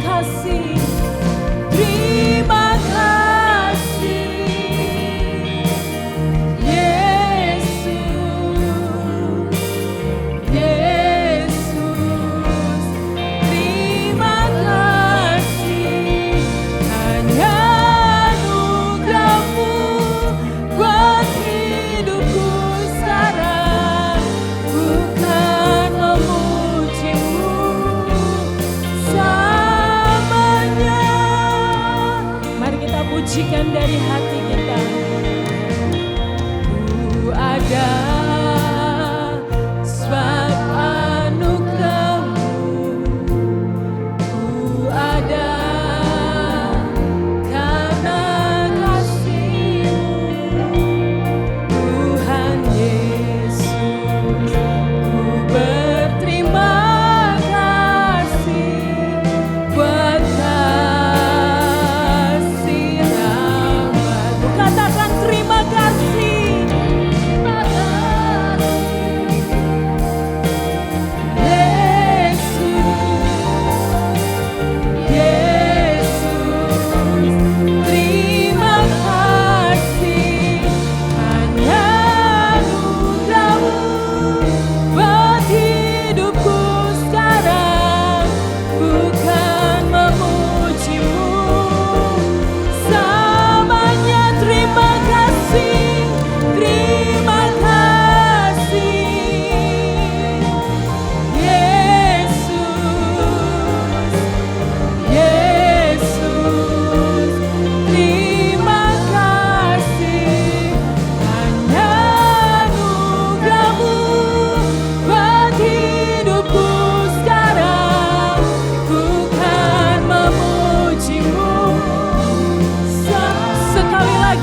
kasih, terima kasih. Pujikan dari hati kita. Ku ada sebab anugerah-Mu, ku ada karena kasih-Mu, Tuhan Yesus. Ku berterima kasih buat katakan terima kasih.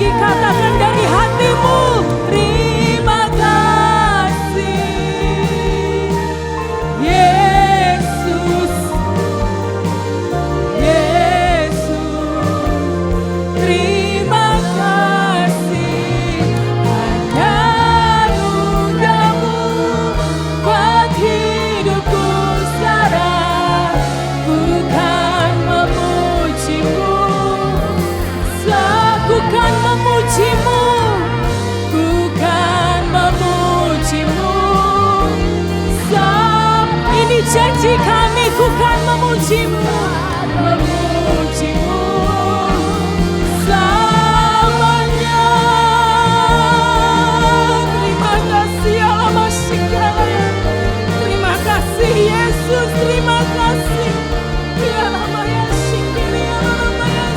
Katakan dari hatimu, terima kasih Yesus, Yesus, terima kasih hanya anugerah-Mu buat hidupku sekarang, bukan memuji-Mu. Bukan memuji-Mu, bukan memuji-Mu. Ini janji kami, bukan memuji-Mu, memuji-Mu selamanya. Terima kasih Allah Masyikaya. Terima kasih Yesus, terima kasih. Ya Allah ya Syikiri, ya Allah ya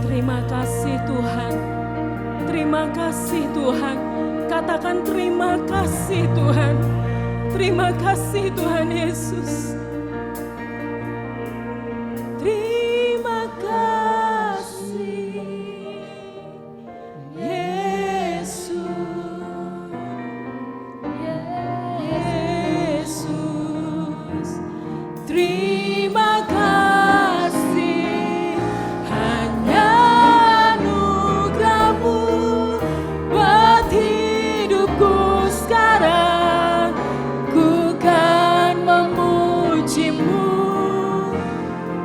Terima kasih Tuhan, terima kasih Tuhan. Katakan terima kasih Tuhan, terima kasih Tuhan Yesus. Terima kasih Yesus, Yesus. Terima kasih hanya anugerah-Mu buat hidupku sekarang, ku kan memuji-Mu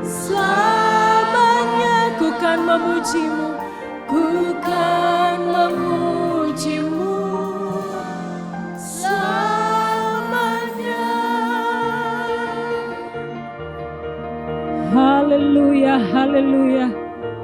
selamanya. Ku kan memuji-Mu, ku kan memuji-Mu selamanya. Haleluya, haleluya.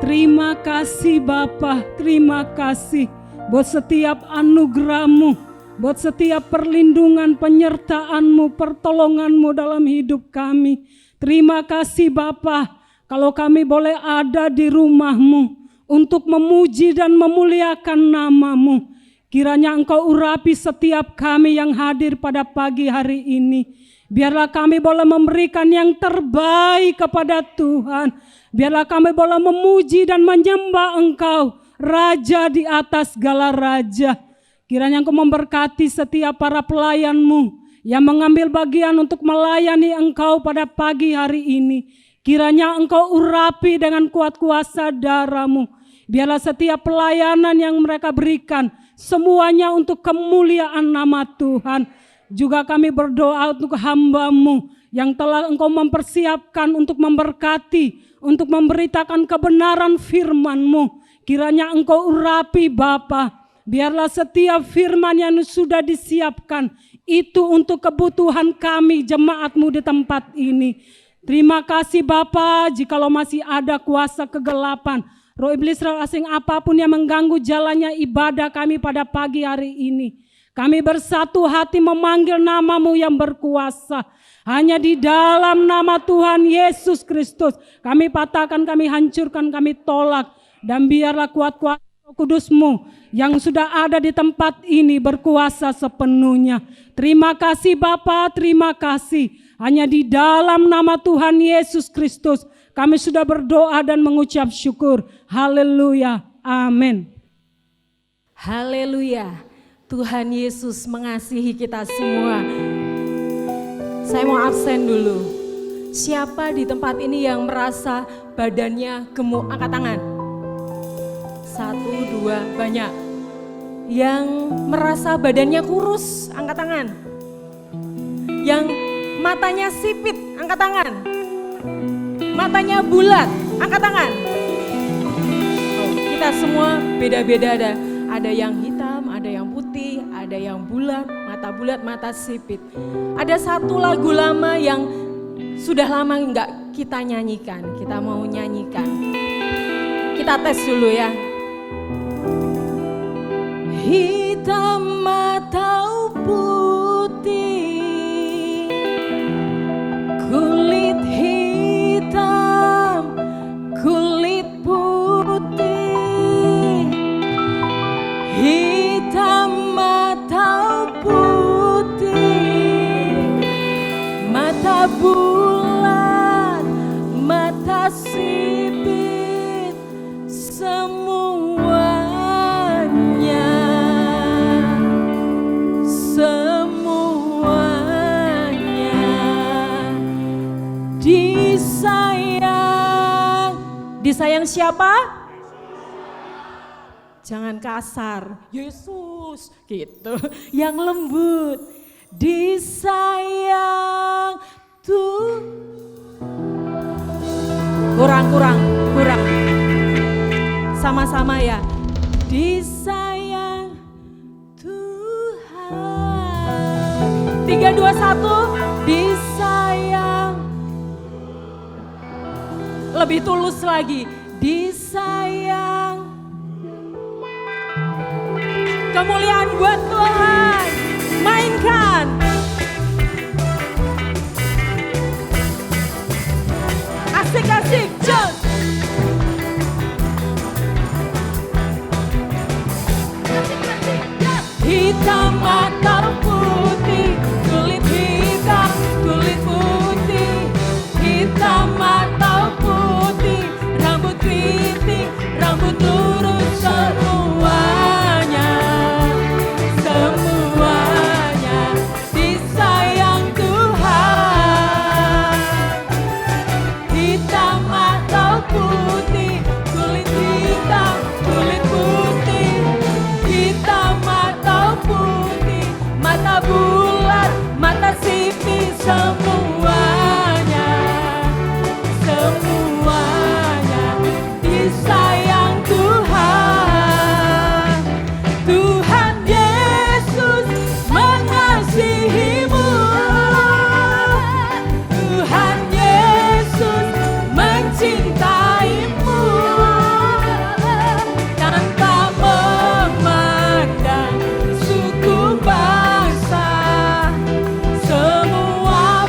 Terima kasih Bapa, terima kasih buat setiap anugerah-Mu, buat setiap perlindungan, penyertaan-Mu, pertolongan-Mu dalam hidup kami. Terima kasih Bapa, kalau kami boleh ada di rumah-Mu untuk memuji dan memuliakan nama-Mu. Kiranya Engkau urapi setiap kami yang hadir pada pagi hari ini. Biarlah kami boleh memberikan yang terbaik kepada Tuhan. Biarlah kami boleh memuji dan menyembah Engkau, Raja di atas segala raja. Kiranya Engkau memberkati setiap para pelayan-Mu yang mengambil bagian untuk melayani Engkau pada pagi hari ini. Kiranya Engkau urapi dengan kuat kuasa darah-Mu. Biarlah setiap pelayanan yang mereka berikan, semuanya untuk kemuliaan nama Tuhan. Juga kami berdoa untuk hamba-Mu yang telah Engkau mempersiapkan untuk memberkati, untuk memberitakan kebenaran firman-Mu. Kiranya Engkau urapi Bapa. Biarlah setiap firman yang sudah disiapkan itu untuk kebutuhan kami jemaat-Mu di tempat ini. Terima kasih Bapa, jikalau masih ada kuasa kegelapan, roh iblis, roh asing apapun yang mengganggu jalannya ibadah kami pada pagi hari ini, kami bersatu hati memanggil nama-Mu yang berkuasa. Hanya di dalam nama Tuhan Yesus Kristus kami patahkan, kami hancurkan, kami tolak. Dan biarlah kuat-kuat Kudus-Mu yang sudah ada di tempat ini berkuasa sepenuhnya. Terima kasih Bapa, terima kasih. Hanya di dalam nama Tuhan Yesus Kristus kami sudah berdoa dan mengucap syukur. Haleluya, amin. Haleluya, Tuhan Yesus mengasihi kita semua. Saya mau absen dulu. Siapa di tempat ini yang merasa badannya gemuk? Angkat tangan. 1, 2, banyak. Yang merasa badannya kurus, angkat tangan. Yang matanya sipit, angkat tangan. Matanya bulat, angkat tangan. Kita semua beda-beda, ada yang hitam, ada yang putih, ada yang bulat, mata sipit. Ada satu lagu lama yang sudah lama enggak kita nyanyikan, kita mau nyanyikan. Kita tes dulu ya. Hitam atau putih, kulit hitam, kulit putih, hitam atau putih, mata bulat, mata sipit, semuanya disayang. Disayang siapa? Jangan kasar, Yesus gitu, yang lembut. Disayang tuh. Kurang. Sama-sama ya. Disayang Tuhan. 3, 2, 1. Disayang. Lebih tulus lagi. Disayang. Kemuliaan buat Tuhan. Mainkan. Asik-asik, John. Hitam atau putih, kulit hitam, kulit putih, hitam atau putih, rambut keriting, rambut lurus, semuanya disayang Tuhan. Hitam atau putih, kulit hitam, kulit putih, hitam atau putih, mata bulat, mata sipit, semuanya disayang Tuhan. Tuhan Yesus mengasihimu. Tuhan Yesus mencintaimu. Tanpa memandang suku bangsa, semua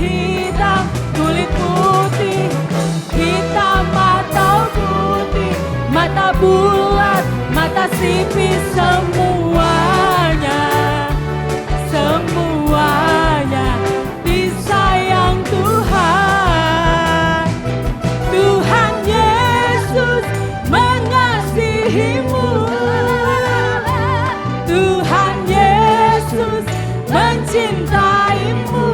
hitam, kulit putih, hitam atau putih, mata bulat, mata sipit, semuanya, semuanya disayang Tuhan. Tuhan Yesus mengasihimu, Tuhan Yesus mencintaimu,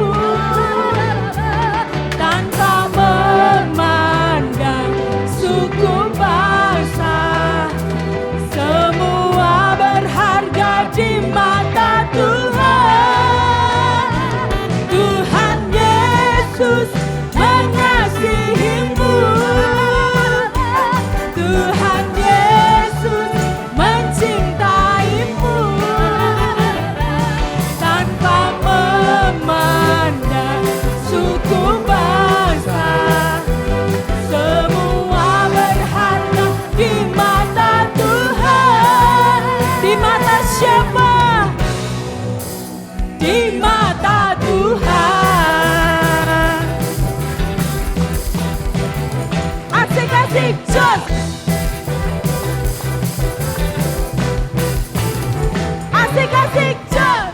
tanpa memandang suku bangsa, semua berharga di mata Tuhan. Tuhan Yesus mengasihimu, Tuhan Yesus mencintaimu, tanpa memandang suku bangsa, semua berharga di mata Tuhan. Di mata siapa? Di mata Tuhan. Asik-asik, jos. Asik-asik, jos.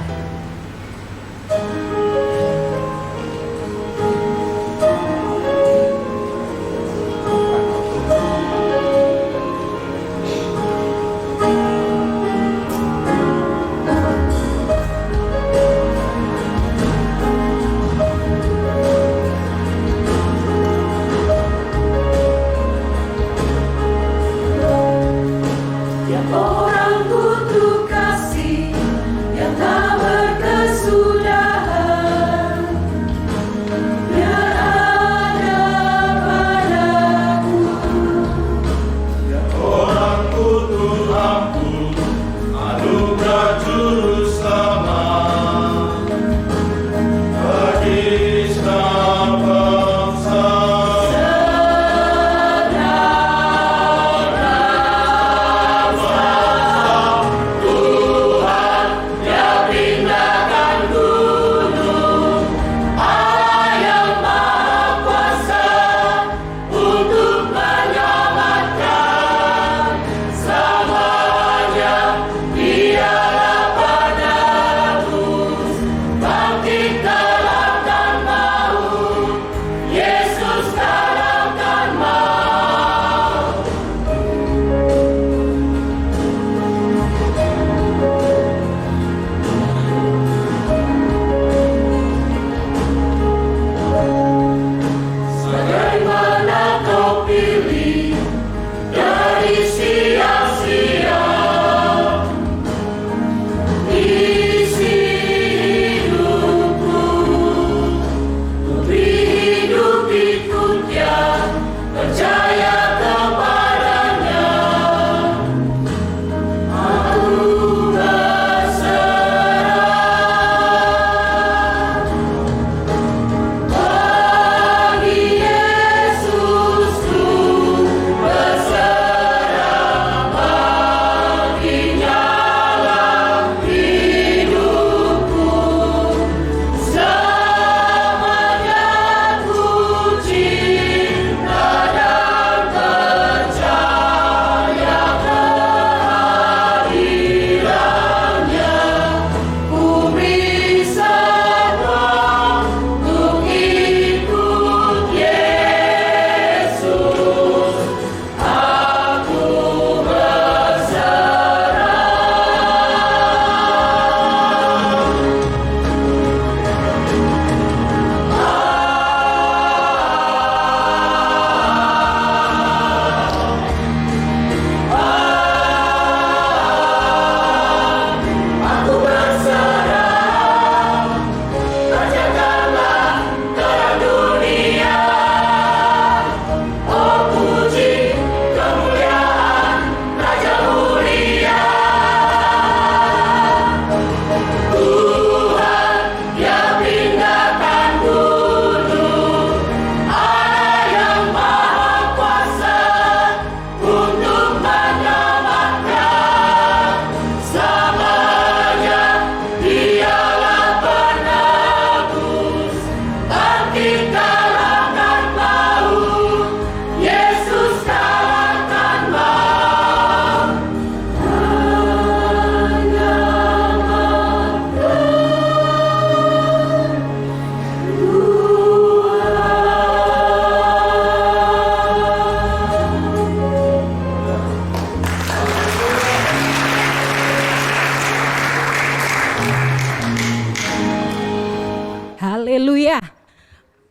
Haleluya.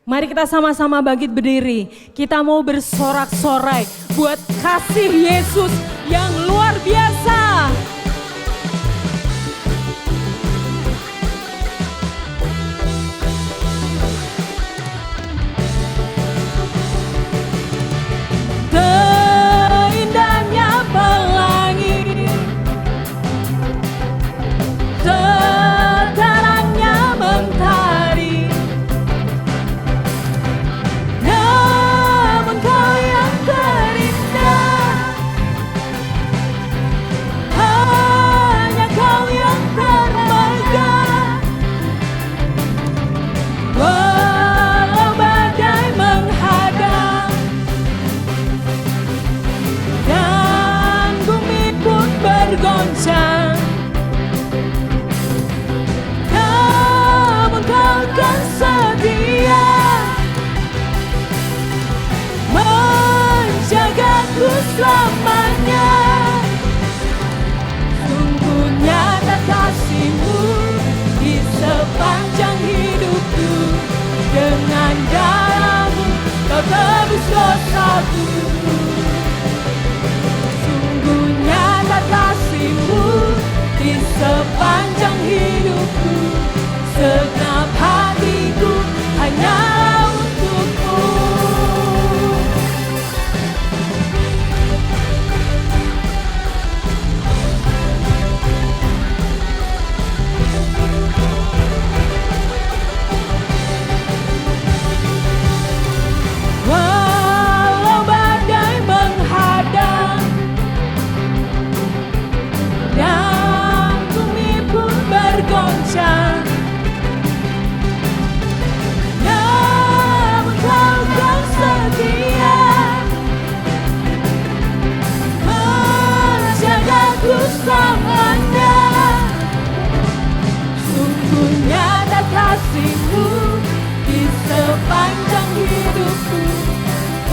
Mari kita sama-sama bangkit berdiri. Kita mau bersorak-sorai buat kasih Yesus yang luar biasa. Terindahnya pelangi, terangnya mentari, namun Kau yang terindah, hanya Kau yang termegah. Walau badai menghadang dan bumi pun bergoncang, namun Kau kan setia menjagaku selamanya. Sungguh nyata kasih-Mu di sepanjang hidupku. Dengan darah-Mu Kau tebus dosaku. Sungguh nyata kasih-Mu di sepanjang hidupku. Segenap hatiku hanya untuk-Mu. Walau badai menghadang dan bumi pun bergoncang, namun Kau kan setia menjagaku selamanya. Sungguh nyata kasih-Mu di sepanjang hidupku.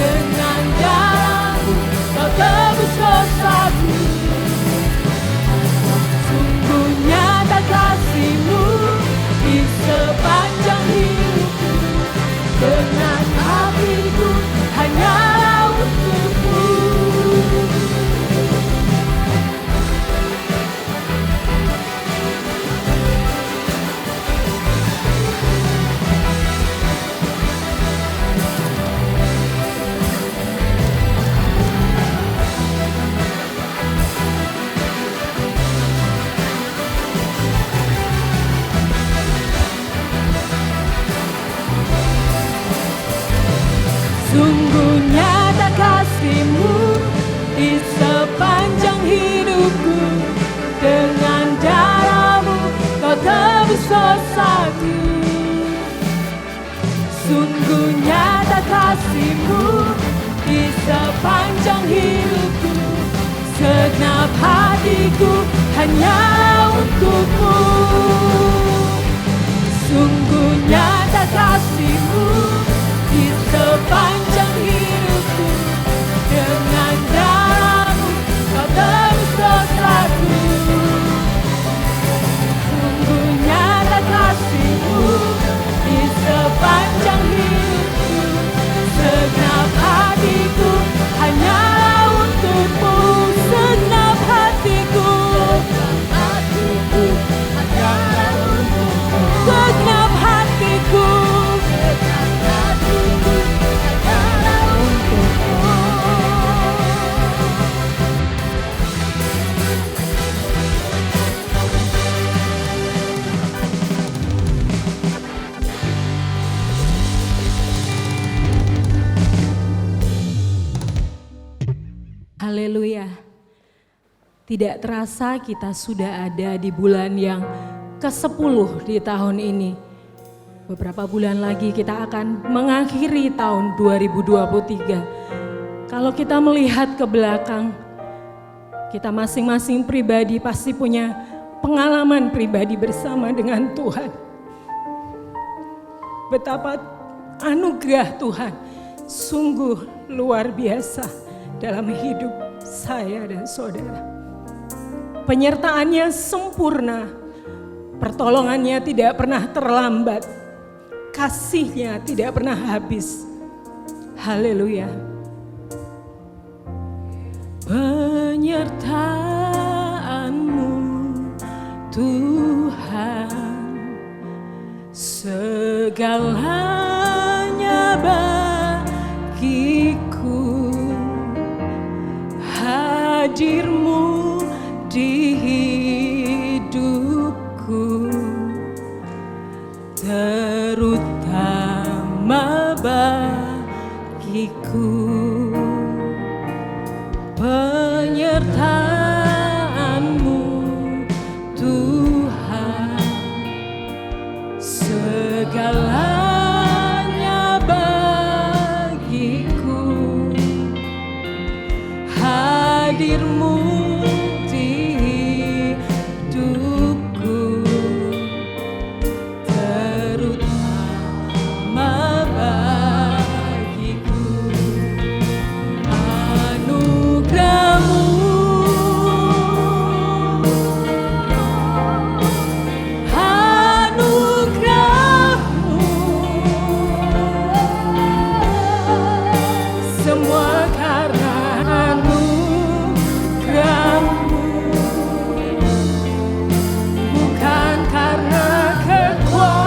Dengan darah-Mu Kau tebus dosaku. Sungguh nyata kasih-Mu di sepanjang hidupku. Dengan hatiku hanyalah untuk-Mu. Sungguh nyata kasih-Mu di sepanjang hidupku. Dengan darah-Mu Kau tebus dosaku. Sungguh nyata kasih-Mu di sepanjang hidupku. Segenap hatiku hanya untuk-Mu. Sungguh nyata kasih-Mu di sepanjang hidupku. Dengan darah-Mu Kau tebus dosaku. Sungguh nyata kasih-Mu di sepanjang hidupku. Segenap hatiku hanyalah untuk-Mu. Segenap hatiku hanyalah untuk-Mu. Segenap hatiku hanyalah untuk-Mu. Haleluya. Tidak terasa kita sudah ada di bulan yang ke-10 di tahun ini. Beberapa bulan lagi kita akan mengakhiri tahun 2023. Kalau kita melihat ke belakang, kita masing-masing pribadi pasti punya pengalaman pribadi bersama dengan Tuhan. Betapa anugerah Tuhan sungguh luar biasa dalam hidup saya dan saudara. Penyertaannya sempurna, pertolongannya tidak pernah terlambat. kasih-Nya tidak pernah habis. Haleluya. Penyertaan-Mu Tuhan, segalanya bagiku. Hadir-Mu di hidupku, terutama bagiku. Penyertaan-Mu Tuhan, segalanya bagiku. Hadir-Mu di hidupku, terutama bagiku. Anugerah-Mu, anugerah-Mu, semua karena anugerah-Mu, bukan karena kekuatanku.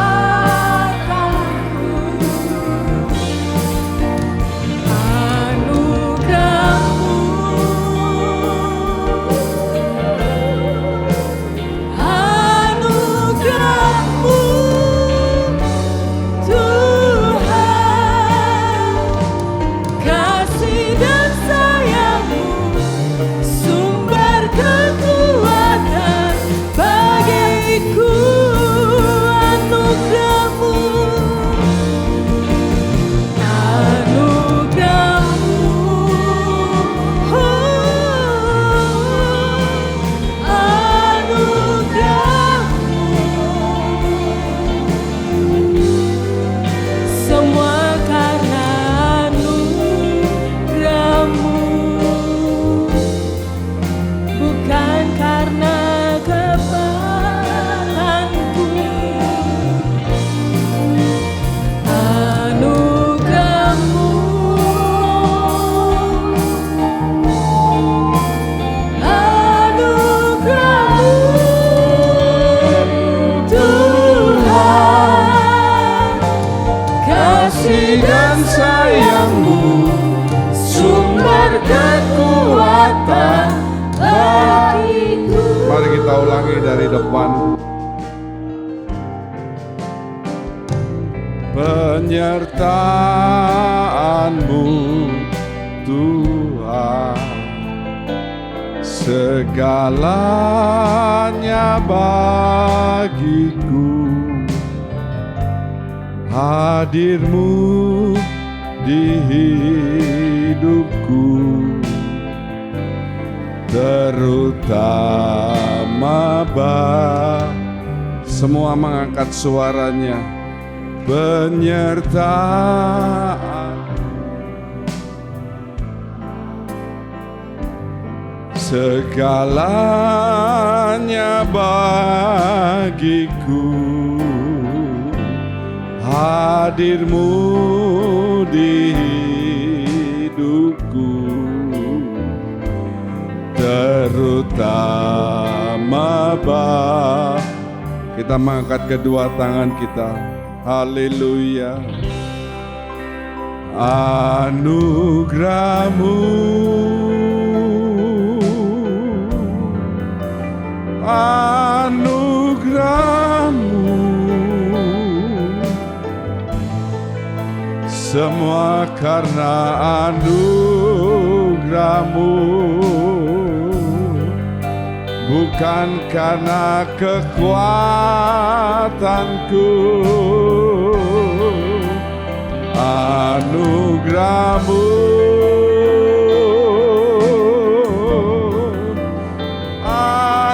Anugerah-Mu, anugerah-Mu Tuhan, kasih dan sayang-Mu, sumber kekuatan bagiku. Anugerah-Mu, anugerah-Mu, anugerah-Mu, semua karena anugerah-Mu, bukan karena kekuatanku. Anugerah-Mu, anugerah-Mu Tuhan, kasih dan sayang-Mu, sumber kekuatan bagiku. Mari kita ulangi dari depan. Penyertaan-Mu Tuhan, segalanya bagiku. Hadir-Mu di hidupku, terutama semua mengangkat suaranya. Penyertaan, segalanya bagiku. Hadir-Mu di hidupku, terutama kita mengangkat kedua tangan kita. Haleluya. Anugerah-Mu, anugerah-Mu, semua karena anugerah-Mu, bukan karena kekuatanku. Anugerah-Mu,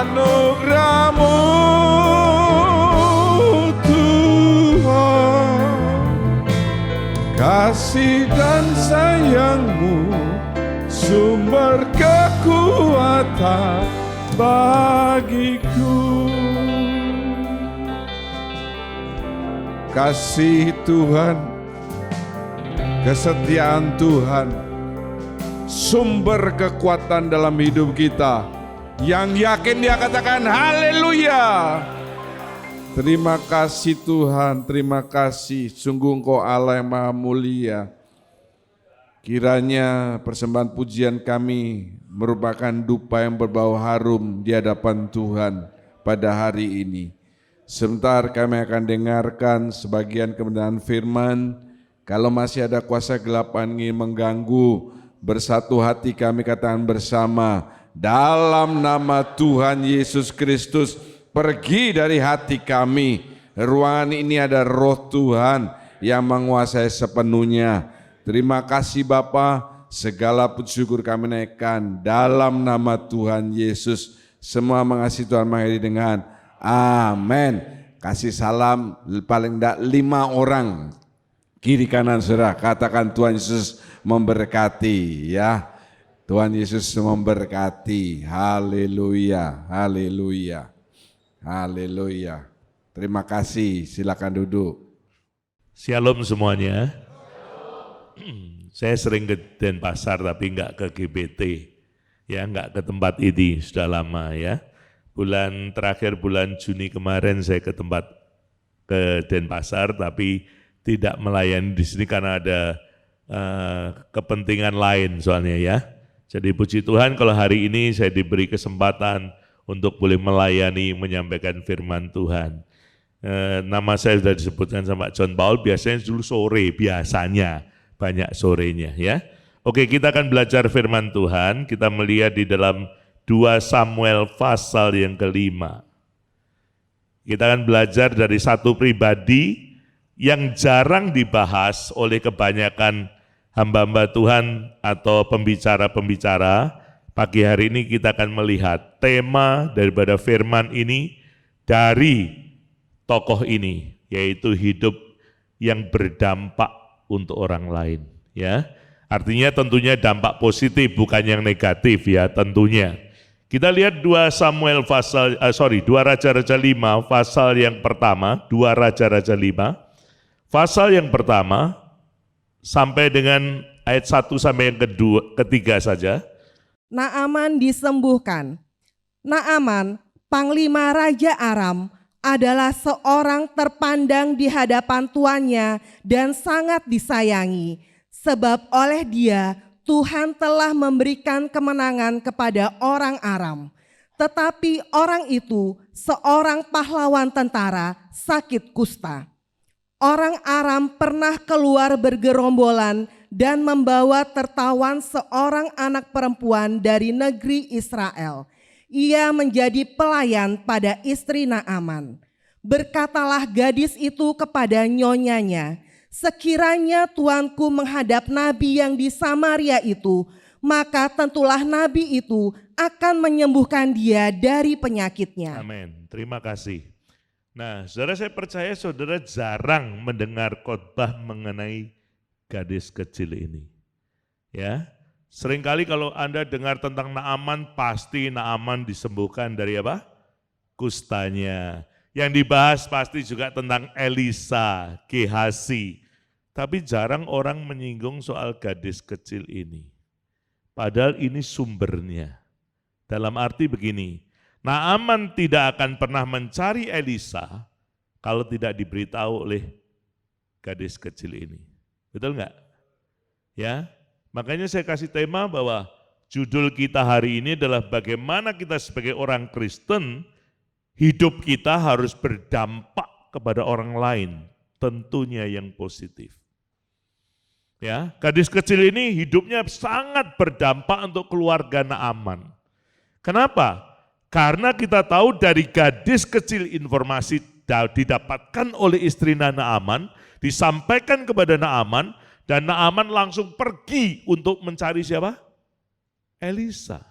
anugerah-Mu Tuhan, kasih dan sayang-Mu, sumber kekuatan bagiku. kasih Tuhan, kesetiaan Tuhan, sumber kekuatan dalam hidup kita. Yang yakin dia katakan haleluya. Terima kasih Tuhan, terima kasih. Sungguh Engkau Allah yang maha mulia. Kiranya persembahan pujian kami merupakan dupa yang berbau harum di hadapan Tuhan pada hari ini. Sebentar kami akan dengarkan sebagian kebenaran firman. Kalau masih ada kuasa gelap yang ingin mengganggu, bersatu hati kami katakan bersama, dalam nama Tuhan Yesus Kristus, pergi dari hati kami. Ruangan ini ada roh Tuhan yang menguasai sepenuhnya. Terima kasih Bapa, segala puji syukur kami naikkan dalam nama Tuhan Yesus. Semua mengasihi Tuhan mengakhiri dengan amin. Kasih salam paling tidak 5 orang. Kiri kanan saudara, katakan Tuhan Yesus memberkati ya. Tuhan Yesus memberkati. Haleluya, haleluya, haleluya. Terima kasih, silakan duduk. Shalom semuanya. Saya sering ke Denpasar tapi enggak ke GBT. Ya, enggak ke tempat ini, sudah lama ya. Terakhir bulan Juni kemarin saya ke Denpasar tapi tidak melayani di sini karena ada kepentingan lain soalnya ya. Jadi puji Tuhan kalau hari ini saya diberi kesempatan untuk boleh melayani, menyampaikan firman Tuhan. Nama saya sudah disebutkan sama John Paul, biasanya dulu sore, biasanya banyak sorenya ya. Oke, kita akan belajar firman Tuhan, kita melihat di dalam 2 Samuel pasal yang ke-5. Kita akan belajar dari satu pribadi yang jarang dibahas oleh kebanyakan hamba-hamba Tuhan atau pembicara-pembicara. Pagi hari ini kita akan melihat tema daripada firman ini dari tokoh ini, yaitu hidup yang berdampak untuk orang lain. Ya, artinya tentunya dampak positif, bukan yang negatif ya tentunya. Kita lihat 2 Raja-Raja 5 pasal yang pertama, 2 Raja-Raja 5 pasal yang pertama sampai dengan ayat 1 sampai yang ketiga saja. Naaman disembuhkan. Naaman, panglima Raja Aram, adalah seorang terpandang di hadapan tuannya dan sangat disayangi, sebab oleh dia Tuhan telah memberikan kemenangan kepada orang Aram. Tetapi orang itu, seorang pahlawan tentara, sakit kusta. Orang Aram pernah keluar bergerombolan dan membawa tertawan seorang anak perempuan dari negeri Israel. Ia menjadi pelayan pada istri Naaman. Berkatalah gadis itu kepada nyonyanya, sekiranya tuanku menghadap nabi yang di Samaria itu, maka tentulah nabi itu akan menyembuhkan dia dari penyakitnya. Amin, terima kasih. Nah, saudara, saya percaya saudara jarang mendengar khotbah mengenai gadis kecil ini. Ya, seringkali kalau Anda dengar tentang Naaman, pasti Naaman disembuhkan dari apa? Kustanya. Yang dibahas pasti juga tentang Elisa, Gehasi. Tapi jarang orang menyinggung soal gadis kecil ini. Padahal ini sumbernya. Dalam arti begini, Naaman tidak akan pernah mencari Elisa kalau tidak diberitahu oleh gadis kecil ini. Betul enggak? Ya, makanya saya kasih tema bahwa judul kita hari ini adalah bagaimana kita sebagai orang Kristen, hidup kita harus berdampak kepada orang lain, tentunya yang positif. Ya, gadis kecil ini hidupnya sangat berdampak untuk keluarga Naaman. Kenapa? Karena kita tahu dari gadis kecil informasi didapatkan oleh istri Naaman, disampaikan kepada Naaman, dan Naaman langsung pergi untuk mencari siapa? Elisa.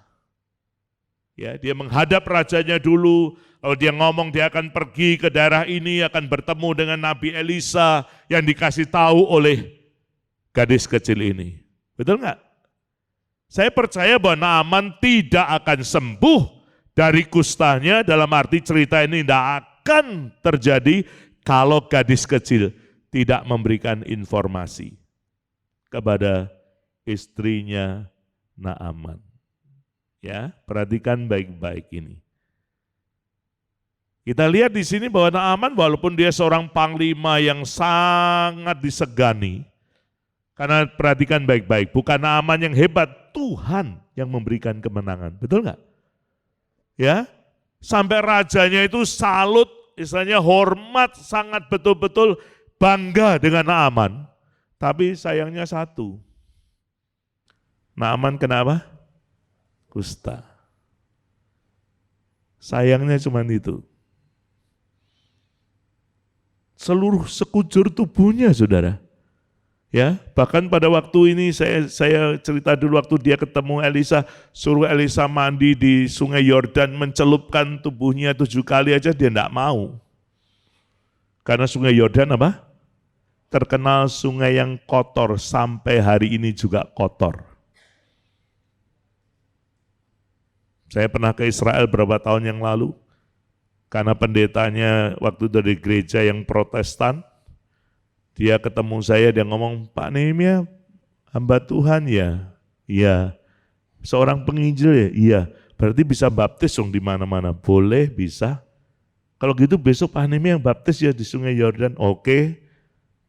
Ya, dia menghadap rajanya dulu. Kalau dia ngomong dia akan pergi ke daerah ini, akan bertemu dengan Nabi Elisa yang dikasih tahu oleh gadis kecil ini. Betul enggak? Saya percaya bahwa Naaman tidak akan sembuh dari kustanya, dalam arti cerita ini tidak akan terjadi kalau gadis kecil tidak memberikan informasi kepada istrinya Naaman. Ya, perhatikan baik-baik ini. Kita lihat di sini bahwa Naaman walaupun dia seorang panglima yang sangat disegani, karena perhatikan baik-baik, bukan Naaman yang hebat, Tuhan yang memberikan kemenangan. Betul nggak? Ya, sampai rajanya itu salut, istilahnya hormat, sangat betul-betul bangga dengan Naaman. Tapi sayangnya satu, Naaman kenapa? Kusta. Sayangnya cuma itu. Seluruh sekujur tubuhnya, saudara. Ya, bahkan pada waktu ini saya cerita dulu waktu dia ketemu Elisa, suruh Elisa mandi di Sungai Yordan, mencelupkan tubuhnya 7 kali aja dia enggak mau. Karena Sungai Yordan apa? Terkenal sungai yang kotor, sampai hari ini juga kotor. Saya pernah ke Israel beberapa tahun yang lalu, karena pendetanya waktu dari gereja yang Protestan, dia ketemu saya, dia ngomong, Pak Nehemia, hamba Tuhan ya? Iya. Seorang penginjil ya? Iya. Berarti bisa baptis dong di mana-mana? Boleh, bisa. Kalau gitu besok Pak Nehemia yang baptis ya di Sungai Yordan. Oke.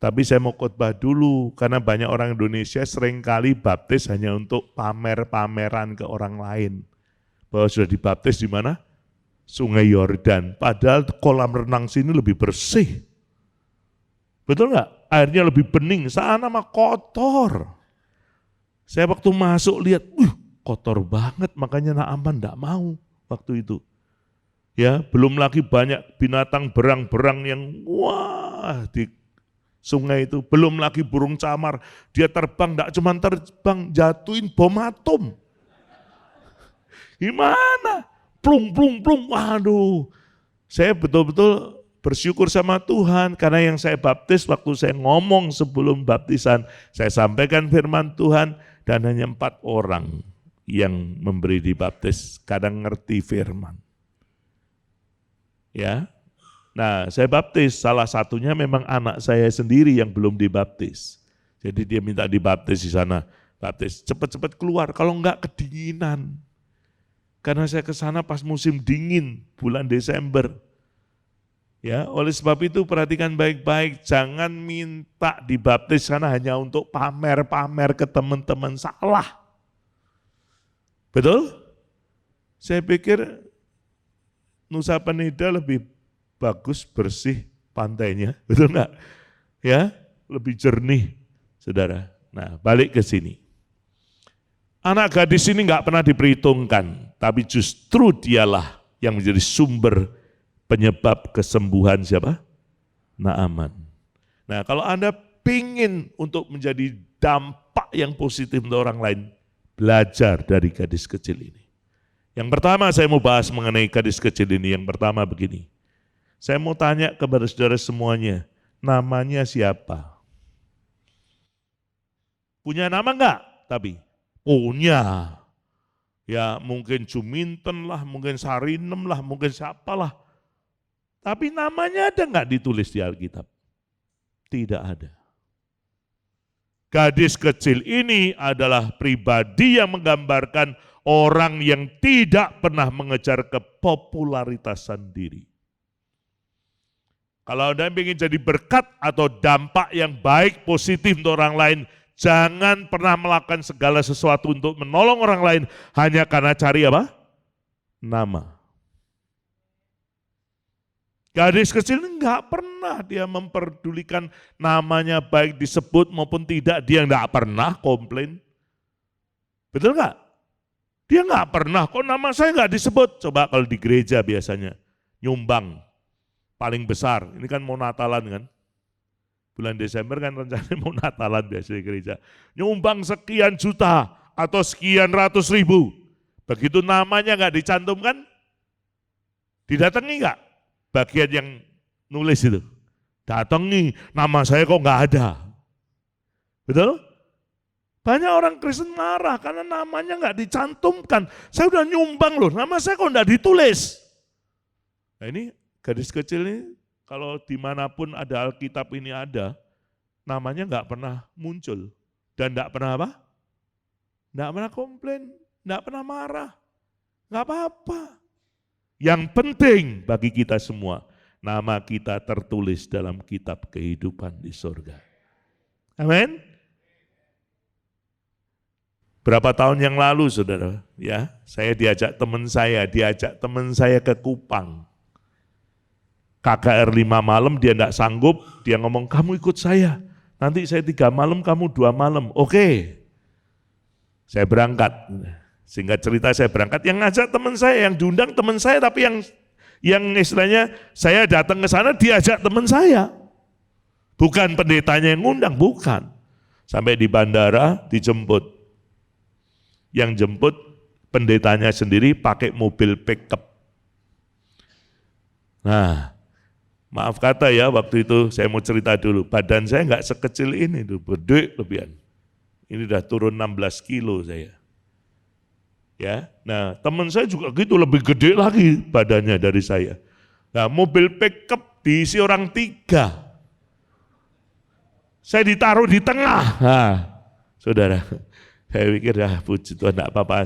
Tapi saya mau khotbah dulu, karena banyak orang Indonesia seringkali baptis hanya untuk pamer-pameran ke orang lain. Bahwa sudah dibaptis di mana? Sungai Yordan. Padahal kolam renang sini lebih bersih. Betul nggak? Airnya lebih bening, sana mah kotor. Saya waktu masuk lihat, kotor banget, makanya Naaman enggak mau waktu itu. Ya, belum lagi banyak binatang berang-berang yang wah di sungai itu, belum lagi burung camar, dia terbang, enggak cuma terbang, jatuhin bom atom. Gimana? Plung, plung, plung, waduh. Saya betul-betul bersyukur sama Tuhan, karena yang saya baptis waktu saya ngomong sebelum baptisan, saya sampaikan firman Tuhan, dan hanya 4 orang yang memberi dibaptis, kadang ngerti firman. Ya, nah saya baptis, salah satunya memang anak saya sendiri yang belum dibaptis. Jadi dia minta dibaptis di sana, baptis, cepat-cepat keluar, kalau enggak kedinginan. Karena saya ke sana pas musim dingin, bulan Desember. Ya, oleh sebab itu perhatikan baik-baik, jangan minta dibaptis karena hanya untuk pamer-pamer ke teman-teman, salah. Betul? Saya pikir Nusa Penida lebih bagus bersih pantainya, betul enggak? Ya, lebih jernih, saudara. Nah, balik ke sini. Anak gadis ini enggak pernah diperhitungkan, tapi justru dialah yang menjadi sumber penyebab kesembuhan siapa? Naaman. Nah, kalau Anda pingin untuk menjadi dampak yang positif untuk orang lain, belajar dari gadis kecil ini. Yang pertama saya mau bahas mengenai gadis kecil ini, yang pertama begini. Saya mau tanya kepada saudara semuanya, namanya siapa? Punya nama enggak? Tapi punya. Ya mungkin Juminten lah, mungkin Sarinem lah, mungkin siapalah. Tapi namanya ada enggak ditulis di Alkitab? Tidak ada. Gadis kecil ini adalah pribadi yang menggambarkan orang yang tidak pernah mengejar kepopularitasan diri. Kalau Anda ingin jadi berkat atau dampak yang baik, positif untuk orang lain, jangan pernah melakukan segala sesuatu untuk menolong orang lain hanya karena cari apa? Nama. Gadis kecil enggak pernah dia memperdulikan namanya baik disebut maupun tidak, dia enggak pernah komplain. Betul enggak? Dia enggak pernah, kok nama saya enggak disebut? Coba kalau di gereja biasanya, nyumbang paling besar, ini kan mau Natalan kan? Bulan Desember kan rencananya mau Natalan biasa di gereja. Nyumbang sekian juta atau sekian ratus ribu. Begitu namanya enggak dicantumkan, didatangi enggak? Bagian yang nulis itu, datangi, nama saya kok nggak ada. Betul? Banyak orang Kristen marah karena namanya nggak dicantumkan. Saya udah nyumbang loh, nama saya kok nggak ditulis. Nah ini gadis kecil ini kalau dimanapun ada Alkitab ini ada, namanya nggak pernah muncul. Dan nggak pernah apa? Nggak pernah komplain, nggak pernah marah. Nggak apa-apa. Yang penting bagi kita semua, nama kita tertulis dalam kitab kehidupan di surga. Amin. Berapa tahun yang lalu, saudara, ya, saya diajak teman saya ke Kupang. KKR 5 malam, dia enggak sanggup, dia ngomong, kamu ikut saya, nanti saya 3 malam, kamu 2 malam. Oke, saya berangkat. Singkat cerita saya berangkat, yang ngajak teman saya, yang diundang teman saya, tapi yang istilahnya saya datang ke sana, diajak teman saya. Bukan pendetanya yang ngundang, bukan. Sampai di bandara, dijemput. Yang jemput pendetanya sendiri pakai mobil pickup. Nah, maaf kata ya, waktu itu saya mau cerita dulu, badan saya enggak sekecil ini, gede lebihan. Ini udah turun 16 kilo saya. Ya, nah teman saya juga gitu, lebih gede lagi badannya dari saya. Nah, mobil pickup diisi orang 3. Saya ditaruh di tengah. Nah, saudara, saya pikir puji Tuhan, enggak apa-apa,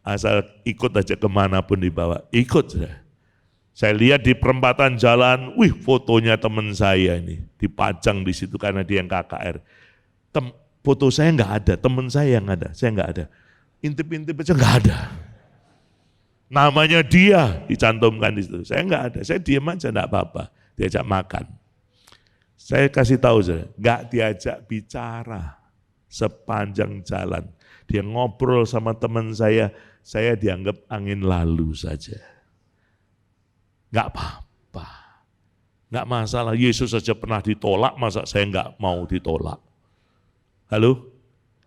asal ikut aja kemanapun dibawa. Ikut, saudara. Saya lihat di perempatan jalan, wih fotonya teman saya ini dipajang di situ karena dia yang KKR. Foto saya enggak ada, teman saya yang ada, saya enggak ada. Intip-intip aja enggak ada. Namanya dia dicantumkan di situ. Saya enggak ada, saya diam aja enggak apa-apa. Diajak makan. Saya kasih tahu saudara, enggak diajak bicara sepanjang jalan. Dia ngobrol sama teman saya dianggap angin lalu saja. Enggak apa-apa. Enggak masalah, Yesus saja pernah ditolak, masa saya enggak mau ditolak. Halo?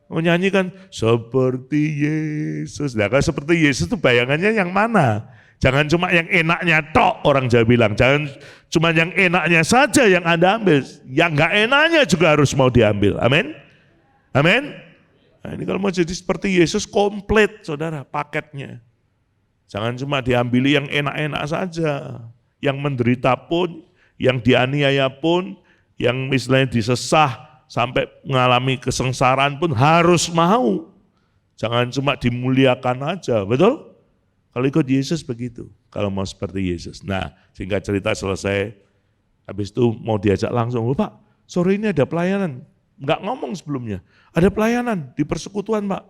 Mau nyanyi kan, seperti Yesus. Nah, kalau seperti Yesus itu bayangannya yang mana? Jangan cuma yang enaknya tok, orang Jawa bilang. Jangan cuma yang enaknya saja yang Anda ambil. Yang enggak enaknya juga harus mau diambil. Amin? Amin? Nah, ini kalau mau jadi seperti Yesus, komplit saudara paketnya. Jangan cuma diambil yang enak-enak saja. Yang menderita pun, yang dianiaya pun, yang misalnya disesah, sampai mengalami kesengsaraan pun harus mau. Jangan cuma dimuliakan aja, betul? Kalau ikut Yesus begitu, kalau mau seperti Yesus. Nah, singkat cerita selesai, habis itu mau diajak langsung, Pak, sore ini ada pelayanan. Enggak ngomong sebelumnya, ada pelayanan di persekutuan Pak,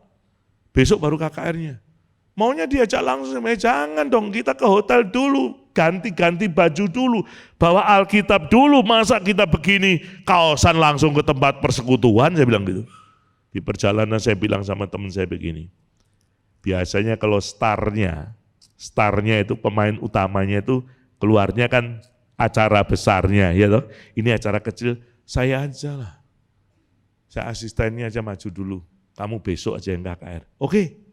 besok baru KKR-nya. Maunya diajak langsung, jangan dong, kita ke hotel dulu, ganti-ganti baju dulu, bawa Alkitab dulu, masa kita begini, kaosan langsung ke tempat persekutuan, saya bilang gitu. Di perjalanan saya bilang sama teman saya begini, biasanya kalau starnya itu pemain utamanya itu keluarnya kan acara besarnya, ya toh. Ini acara kecil, saya aja lah, saya asistennya aja maju dulu, kamu besok aja yang KKR, oke.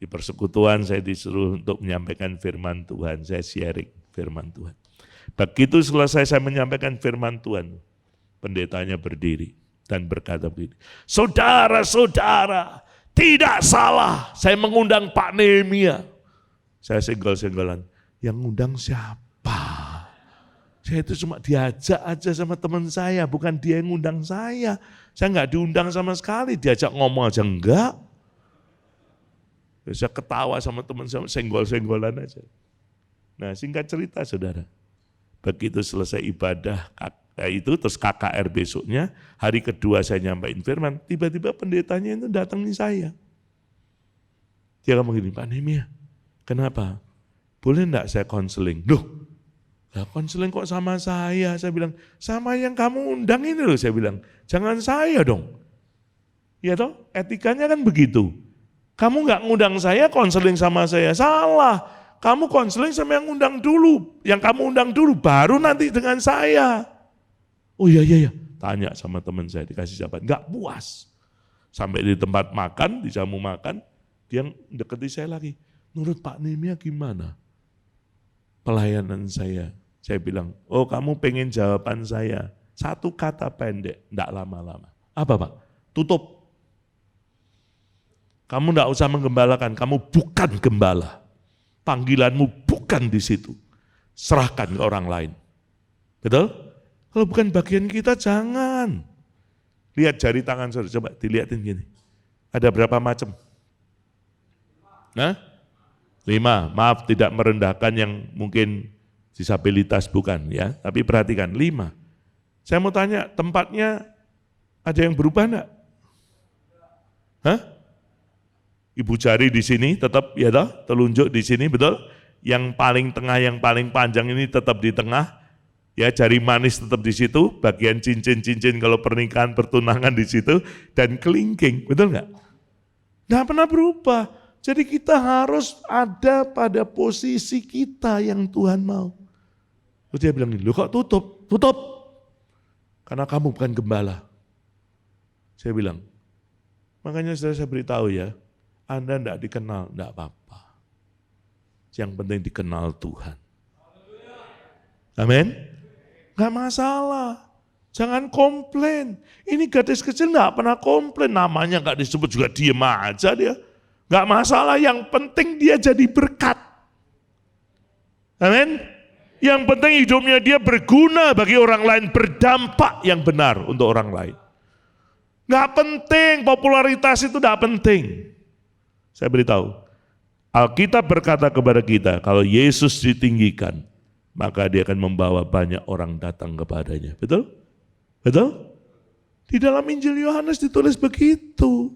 Di persekutuan saya disuruh untuk menyampaikan firman Tuhan, saya sharing firman Tuhan. Begitu selesai saya menyampaikan firman Tuhan, pendetanya berdiri dan berkata begini, saudara-saudara, tidak salah saya mengundang Pak Nehemia. Saya senggol-senggolan, yang ngundang siapa? Saya itu cuma diajak aja sama teman saya, bukan dia yang ngundang saya. Saya enggak diundang sama sekali, diajak ngomong aja enggak. Saya ketawa sama teman saya, senggol-senggolan aja. Nah, singkat cerita saudara, begitu selesai ibadah itu, terus KKR besoknya, hari kedua saya nyampaikan firman, tiba-tiba pendetanya itu datangi saya. Dia ngomong gini, Pak Nehemia, kenapa? Boleh enggak saya konseling? Loh, konseling kok sama saya? Saya bilang, sama yang kamu undang ini loh, saya bilang, jangan saya dong. Ya toh, etikanya kan begitu. Kamu enggak ngundang saya, konseling sama saya, salah. Kamu konseling sama yang undang dulu, yang kamu undang dulu, baru nanti dengan saya. Oh iya, tanya sama teman saya, dikasih jawaban, enggak puas. Sampai di tempat makan, di jamu makan, dia deketi saya lagi. Menurut Pak Nehemia gimana pelayanan saya? Saya bilang, oh kamu pengen jawaban saya. Satu kata pendek, enggak lama-lama. Apa Pak? Tutup. Kamu enggak usah menggembalakan, kamu bukan gembala. Panggilanmu bukan di situ. Serahkan ke orang lain. Betul? Kalau bukan bagian kita jangan. Lihat jari tangan saudara, coba dilihatin gini. Ada berapa macam? Nah, 5. Maaf tidak merendahkan yang mungkin disabilitas bukan ya, tapi perhatikan 5. Saya mau tanya, tempatnya ada yang berubah enggak? Hah? Ibu jari di sini tetap ya toh, telunjuk di sini betul? Yang paling tengah, yang paling panjang ini tetap di tengah. Ya, jari manis tetap di situ, bagian cincin-cincin kalau pernikahan pertunangan di situ, dan kelingking, betul nggak? Nggak pernah berubah. Jadi kita harus ada pada posisi kita yang Tuhan mau. Terus dia bilang, lu kok tutup? Tutup. Karena kamu bukan gembala. Saya bilang, makanya saya beritahu ya, Anda enggak dikenal, enggak apa-apa. Yang penting dikenal Tuhan. Amin. Enggak masalah. Jangan komplain. Ini gadis kecil enggak pernah komplain, namanya enggak disebut juga diem aja dia. Enggak masalah, yang penting dia jadi berkat. Amin. Yang penting hidupnya dia berguna bagi orang lain, berdampak yang benar untuk orang lain. Nggak penting, popularitas itu nggak penting. Saya beritahu, Alkitab berkata kepada kita, kalau Yesus ditinggikan, maka dia akan membawa banyak orang datang kepadanya. Betul? Betul? Di dalam Injil Yohanes ditulis begitu.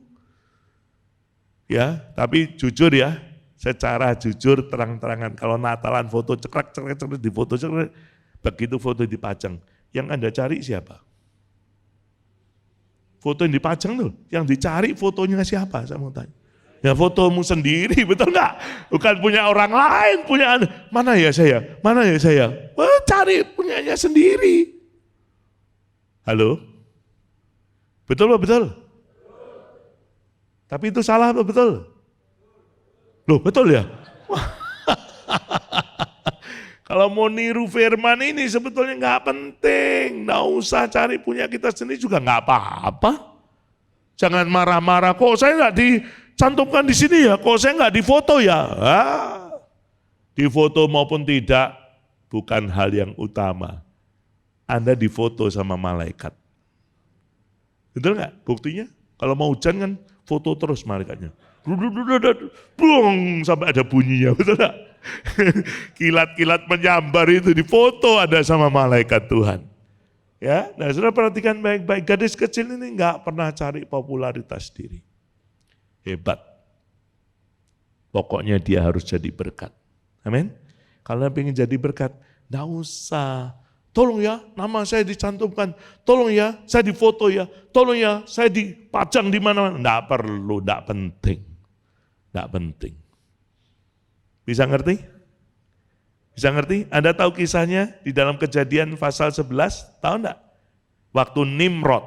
Ya, tapi jujur ya, secara jujur terang-terangan, kalau Natalan foto cekrek di foto cekrek, begitu foto dipajang, yang Anda cari siapa? Foto yang dipajang tuh, yang dicari fotonya siapa? Saya mau tanya. Ya fotomu sendiri, betul nggak? Bukan punya orang lain, punya Anda. Mana ya saya? Mana ya saya? Wah, cari punyanya sendiri. Halo? Betul apa betul? Tapi itu salah apa betul? Loh betul ya? Kalau mau niru firman ini sebetulnya nggak penting. Nggak usah cari punya kita sendiri juga nggak apa-apa. Jangan marah-marah, kok saya nggak dicantumkan di sini ya, kok saya nggak difoto ya. Difoto maupun tidak, bukan hal yang utama. Anda difoto sama malaikat. Betul nggak? Buktinya, kalau mau hujan kan foto terus malaikatnya. Bung, sampai ada bunyinya, betul nggak? Kilat-kilat menyambar itu difoto ada sama malaikat Tuhan. Ya, nah saudara perhatikan baik-baik, gadis kecil ini nggak pernah cari popularitas diri. Hebat. Pokoknya dia harus jadi berkat. Amin. Kalau ingin jadi berkat, nggak usah. Tolong ya, nama saya dicantumkan. Tolong ya, saya difoto ya. Tolong ya, saya dipajang di mana-mana. Nggak perlu, nggak penting. Nggak penting. Bisa ngerti? Bisa ngerti? Anda tahu kisahnya di dalam Kejadian pasal 11? Tahu enggak? Waktu Nimrod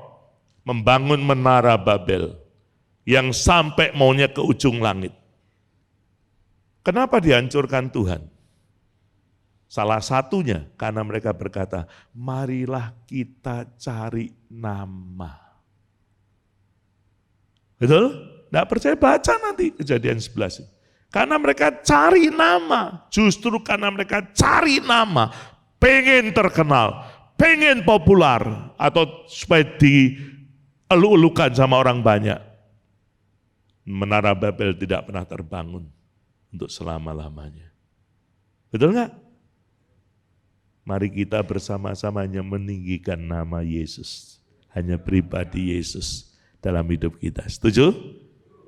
membangun menara Babel yang sampai maunya ke ujung langit. Kenapa dihancurkan Tuhan? Salah satunya karena mereka berkata, marilah kita cari nama. Betul? Nggak percaya baca nanti Kejadian 11. Karena mereka cari nama, justru karena mereka cari nama, pengen terkenal, pengen populer, atau supaya dielu-elukan sama orang banyak. Menara Babel tidak pernah terbangun untuk selama-lamanya. Betul nggak? Mari kita bersama-samanya meninggikan nama Yesus. Hanya pribadi Yesus dalam hidup kita. Setuju?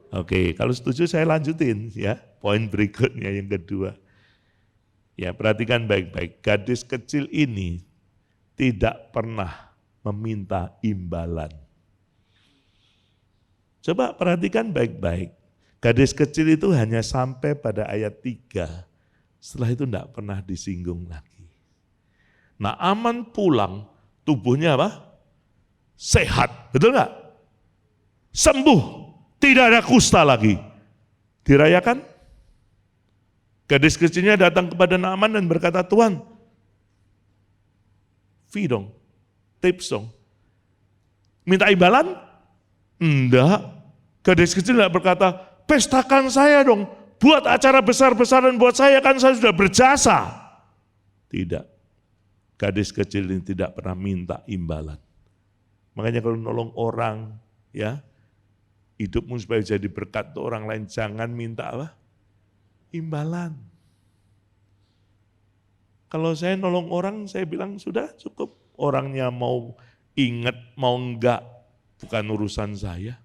Oke, kalau setuju saya lanjutin ya. Poin berikutnya yang kedua. Ya, perhatikan baik-baik. Gadis kecil ini tidak pernah meminta imbalan. Coba perhatikan baik-baik. Gadis kecil itu hanya sampai pada ayat 3. Setelah itu tidak pernah disinggung lagi. Naaman pulang, tubuhnya apa? Sehat, betul nggak? Sembuh, tidak ada kusta lagi. Dirayakan? Gadis kecilnya datang kepada Naaman dan berkata, Tuhan, fee dong, tips dong. Minta imbalan? Enggak. Gadis kecil tidak berkata, pestakan saya dong, buat acara besar-besaran buat saya, kan saya sudah berjasa. Tidak. gadis kecil ini tidak pernah minta imbalan. Makanya kalau nolong orang, ya, hidupmu supaya jadi berkat untuk orang lain, jangan minta apa? Imbalan. Kalau saya nolong orang, saya bilang sudah cukup. Orangnya mau ingat, mau enggak, bukan urusan saya.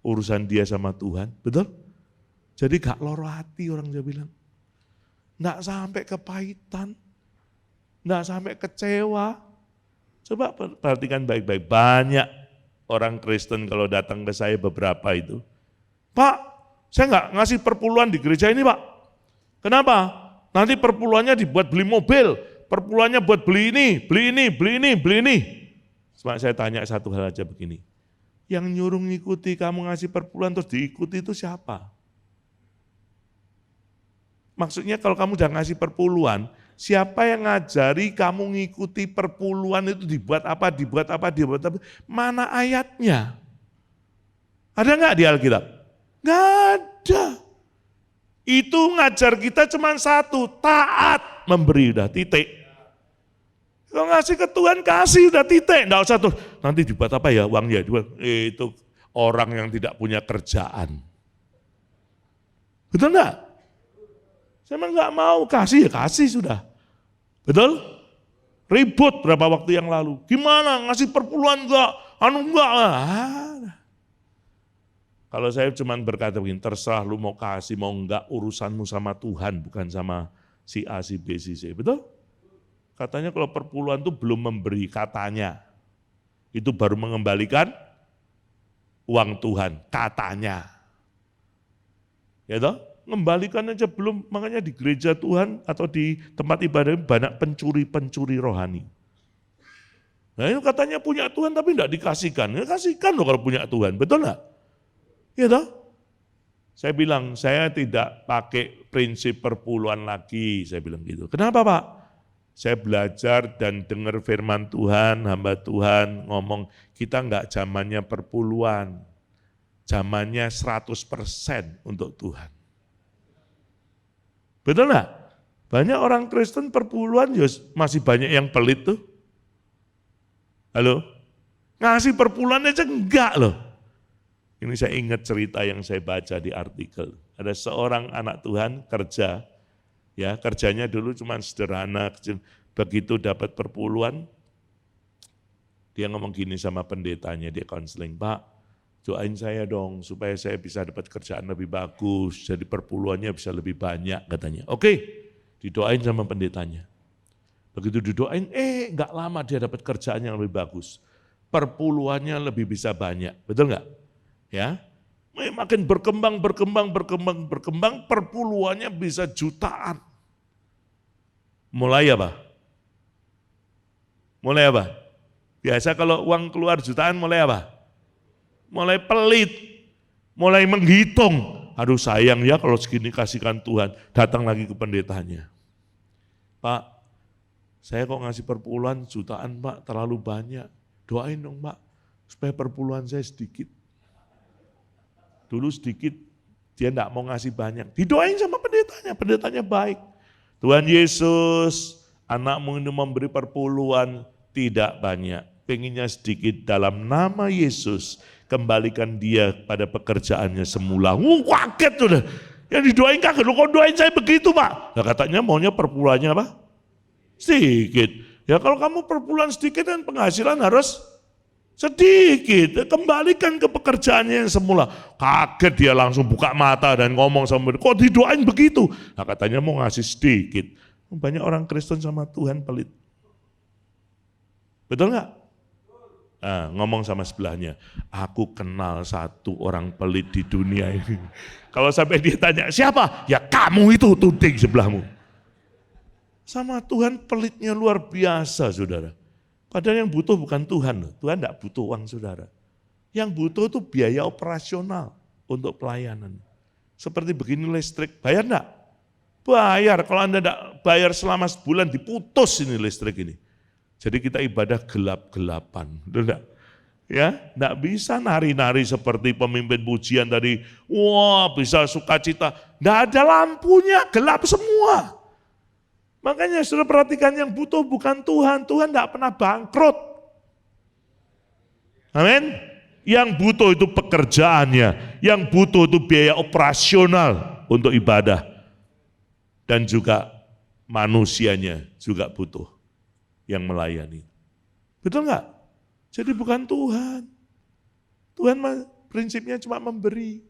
Urusan dia sama Tuhan, betul? Jadi gak loro hati orang dia bilang. Enggak sampai kepahitan, enggak sampai kecewa. Coba perhatikan baik-baik, banyak orang Kristen kalau datang ke saya beberapa itu, Pak, saya enggak ngasih perpuluhan di gereja ini Pak. Kenapa? Nanti perpuluhannya dibuat beli mobil, perpuluhannya buat beli ini, beli ini, beli ini, beli ini. Cuma saya tanya satu hal aja begini, yang nyuruh ngikuti kamu ngasih perpuluhan terus diikuti itu siapa? Maksudnya kalau kamu udah ngasih perpuluhan, siapa yang ngajari kamu ngikuti perpuluhan itu dibuat apa, dibuat apa, dibuat apa? Mana ayatnya? Ada nggak di Alkitab? Nggak ada. Itu ngajar kita cuma satu, taat memberi, udah titik. Kalau ngasih ke Tuhan, kasih udah titik. Nggak usah tuh, nanti dibuat apa ya uangnya? Itu orang yang tidak punya kerjaan. Betul enggak? Saya memang nggak mau, kasih ya kasih sudah. Betul? Ribut berapa waktu yang lalu. Gimana ngasih perpuluhan enggak? Enggak. Kalau saya cuma berkata begini, terserah lu mau kasih mau enggak, urusanmu sama Tuhan, bukan sama si A, si B, si C. Betul? Katanya kalau perpuluhan itu belum memberi, katanya. Itu baru mengembalikan uang Tuhan, katanya. Ya toh? Mengembalikan aja belum, makanya di gereja Tuhan atau di tempat ibadah banyak pencuri-pencuri rohani. Nah itu katanya punya Tuhan tapi enggak dikasihkan. Ya kasihkan loh kalau punya Tuhan, betul enggak? Ya toh? Saya bilang, saya tidak pakai prinsip perpuluhan lagi, saya bilang gitu. Kenapa Pak? Saya belajar dan dengar firman Tuhan, hamba Tuhan ngomong, kita enggak zamannya perpuluhan, zamannya 100% untuk Tuhan. Betul enggak? Banyak orang Kristen perpuluhan masih banyak yang pelit tuh. Halo? Ngasih perpuluhan aja enggak loh. Ini saya ingat cerita yang saya baca di artikel. Ada seorang anak Tuhan kerja, ya kerjanya dulu cuma sederhana, kecil. Begitu dapat perpuluhan, dia ngomong gini sama pendetanya, dia konseling, Pak, doain saya dong supaya saya bisa dapat kerjaan lebih bagus, jadi perpuluhannya bisa lebih banyak katanya. Oke, didoain sama pendetanya. Begitu didoain, enggak lama dia dapat kerjaan yang lebih bagus. Perpuluhannya lebih bisa banyak, betul enggak? Ya, makin berkembang, perpuluhannya bisa jutaan. Mulai apa? Biasa kalau uang keluar jutaan mulai apa? Mulai pelit, mulai menghitung. Aduh sayang ya kalau segini kasihkan Tuhan. Datang lagi ke pendetanya. Pak, saya kok ngasih perpuluhan jutaan Pak, terlalu banyak. Doain dong Pak, supaya perpuluhan saya sedikit. Dulu sedikit, dia enggak mau ngasih banyak. Didoain sama pendetanya baik. Tuhan Yesus, anakmu ini memberi perpuluhan tidak banyak. Pengennya sedikit dalam nama Yesus. Kembalikan dia pada pekerjaannya semula. Kaget udah. Yang didoain kaget, lu kok doain saya begitu Pak? Nah, katanya maunya perpuluhannya apa? Sedikit. Ya kalau kamu perpuluhan sedikit kan penghasilan harus sedikit. Kembalikan ke pekerjaannya yang semula. Kaget dia langsung buka mata dan ngomong sama dia, kok didoain begitu? Nah katanya mau ngasih sedikit. Banyak orang Kristen sama Tuhan pelit. Betul nggak? Nah, ngomong sama sebelahnya, aku kenal satu orang pelit di dunia ini. Kalau sampai dia tanya, siapa? Ya kamu itu, tuding sebelahmu. Sama Tuhan pelitnya luar biasa, saudara. Padahal yang butuh bukan Tuhan. Tuhan tidak butuh uang saudara. Yang butuh itu biaya operasional untuk pelayanan. Seperti begini listrik, bayar enggak? Bayar, kalau Anda tidak bayar selama sebulan diputus ini listrik ini. Jadi kita ibadah gelap-gelapan, enggak? Ya, enggak bisa nari-nari seperti pemimpin pujian tadi. Wah, bisa sukacita. Enggak ada lampunya, gelap semua. Makanya saudara perhatikan yang butuh bukan Tuhan. Tuhan tidak pernah bangkrut. Amin. Yang butuh itu pekerjaannya. Yang butuh itu biaya operasional untuk ibadah. Dan juga manusianya juga butuh yang melayani. Betul nggak? Jadi bukan Tuhan. Tuhan prinsipnya cuma memberi.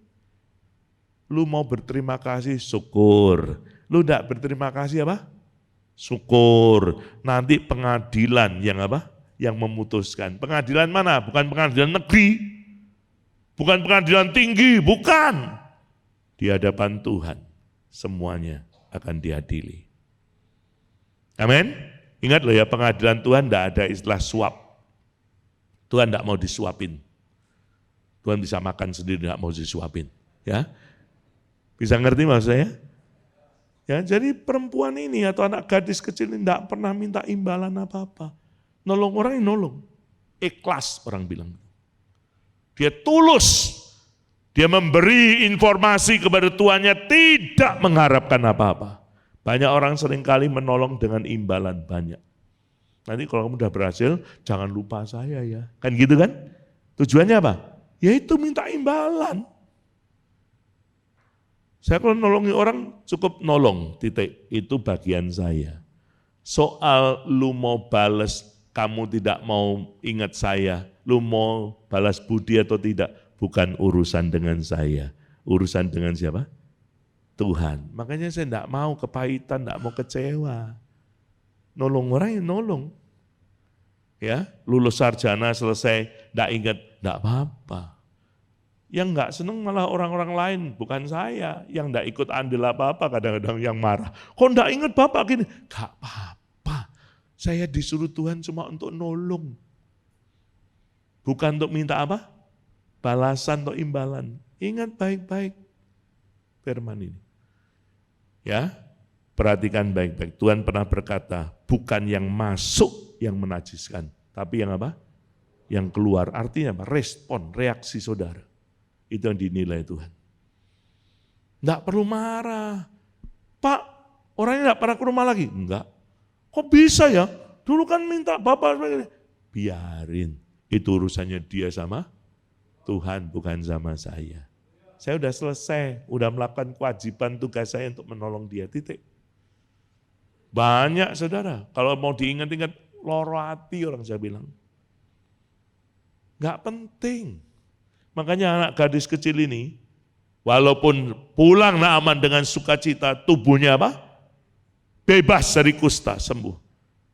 Lu mau berterima kasih, syukur. Lu enggak berterima kasih apa? Syukur. Nanti pengadilan yang apa? Yang memutuskan. Pengadilan mana? Bukan pengadilan negeri. Bukan pengadilan tinggi, bukan. Di hadapan Tuhan semuanya akan diadili. Amin. Ingat loh ya, pengadilan Tuhan enggak ada istilah suap. Tuhan enggak mau disuapin. Tuhan bisa makan sendiri, enggak mau disuapin. Ya, bisa ngerti maksud saya? Ya, jadi perempuan ini atau anak gadis kecil ini tidak pernah minta imbalan apa-apa. Nolong orang yang nolong. Ikhlas orang bilang. Dia tulus. Dia memberi informasi kepada tuannya tidak mengharapkan apa-apa. Banyak orang seringkali menolong dengan imbalan banyak. Nanti kalau kamu udah berhasil, jangan lupa saya ya. Kan gitu kan? Tujuannya apa? Yaitu minta imbalan. Saya kalau nolongi orang cukup nolong, titik. Itu bagian saya. Soal lu mau balas, kamu tidak mau ingat saya, lu mau balas budi atau tidak, bukan urusan dengan saya. Urusan dengan siapa? Tuhan. Makanya saya tidak mau kepahitan, tidak mau kecewa. Nolong orang yang nolong. Ya, lulus sarjana selesai, tidak ingat, tidak apa-apa. Yang enggak senang malah orang-orang lain, bukan saya. Yang enggak ikut andil apa-apa, kadang-kadang yang marah. Kok enggak ingat Bapak gini? Enggak apa-apa. Saya disuruh Tuhan cuma untuk nolong. Bukan untuk minta apa? Balasan atau imbalan. Ingat baik-baik firman ini. Ya, perhatikan baik-baik. Tuhan pernah berkata, bukan yang masuk yang menajiskan, tapi yang apa? Yang keluar. Artinya apa? Respon, reaksi saudara. Itu yang dinilai Tuhan. Enggak perlu marah. Pak, orangnya enggak pernah ke rumah lagi. Enggak. Kok bisa ya? Dulu kan minta Bapak. Biarin. Itu urusannya dia sama Tuhan, bukan sama saya. Saya udah selesai. Udah melakukan kewajiban tugas saya untuk menolong dia. Titik. Banyak saudara. Kalau mau diingat-ingat, loro hati orang saya bilang. Enggak penting. Makanya anak gadis kecil ini, walaupun pulang Naaman dengan sukacita, tubuhnya apa? Bebas dari kusta, sembuh.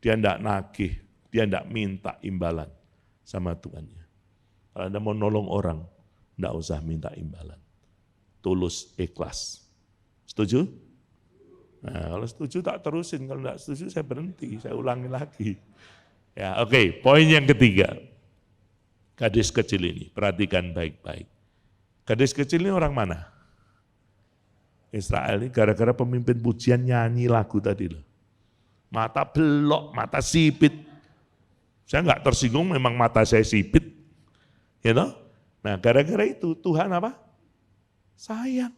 Dia tidak nagih, dia tidak minta imbalan sama Tuhannya. Kalau Anda mau nolong orang, tidak usah minta imbalan. Tulus, ikhlas. Setuju? Nah, kalau setuju tak terusin, kalau tidak setuju saya berhenti, saya ulangi lagi. Ya, oke. Poin yang ketiga. Gadis kecil ini, perhatikan baik-baik. Gadis kecil ini orang mana? Israel ini gara-gara pemimpin pujian nyanyi lagu tadi loh. Mata belok, mata sipit. Saya enggak tersinggung, memang mata saya sipit. You know? Nah gara-gara itu Tuhan apa? Sayang.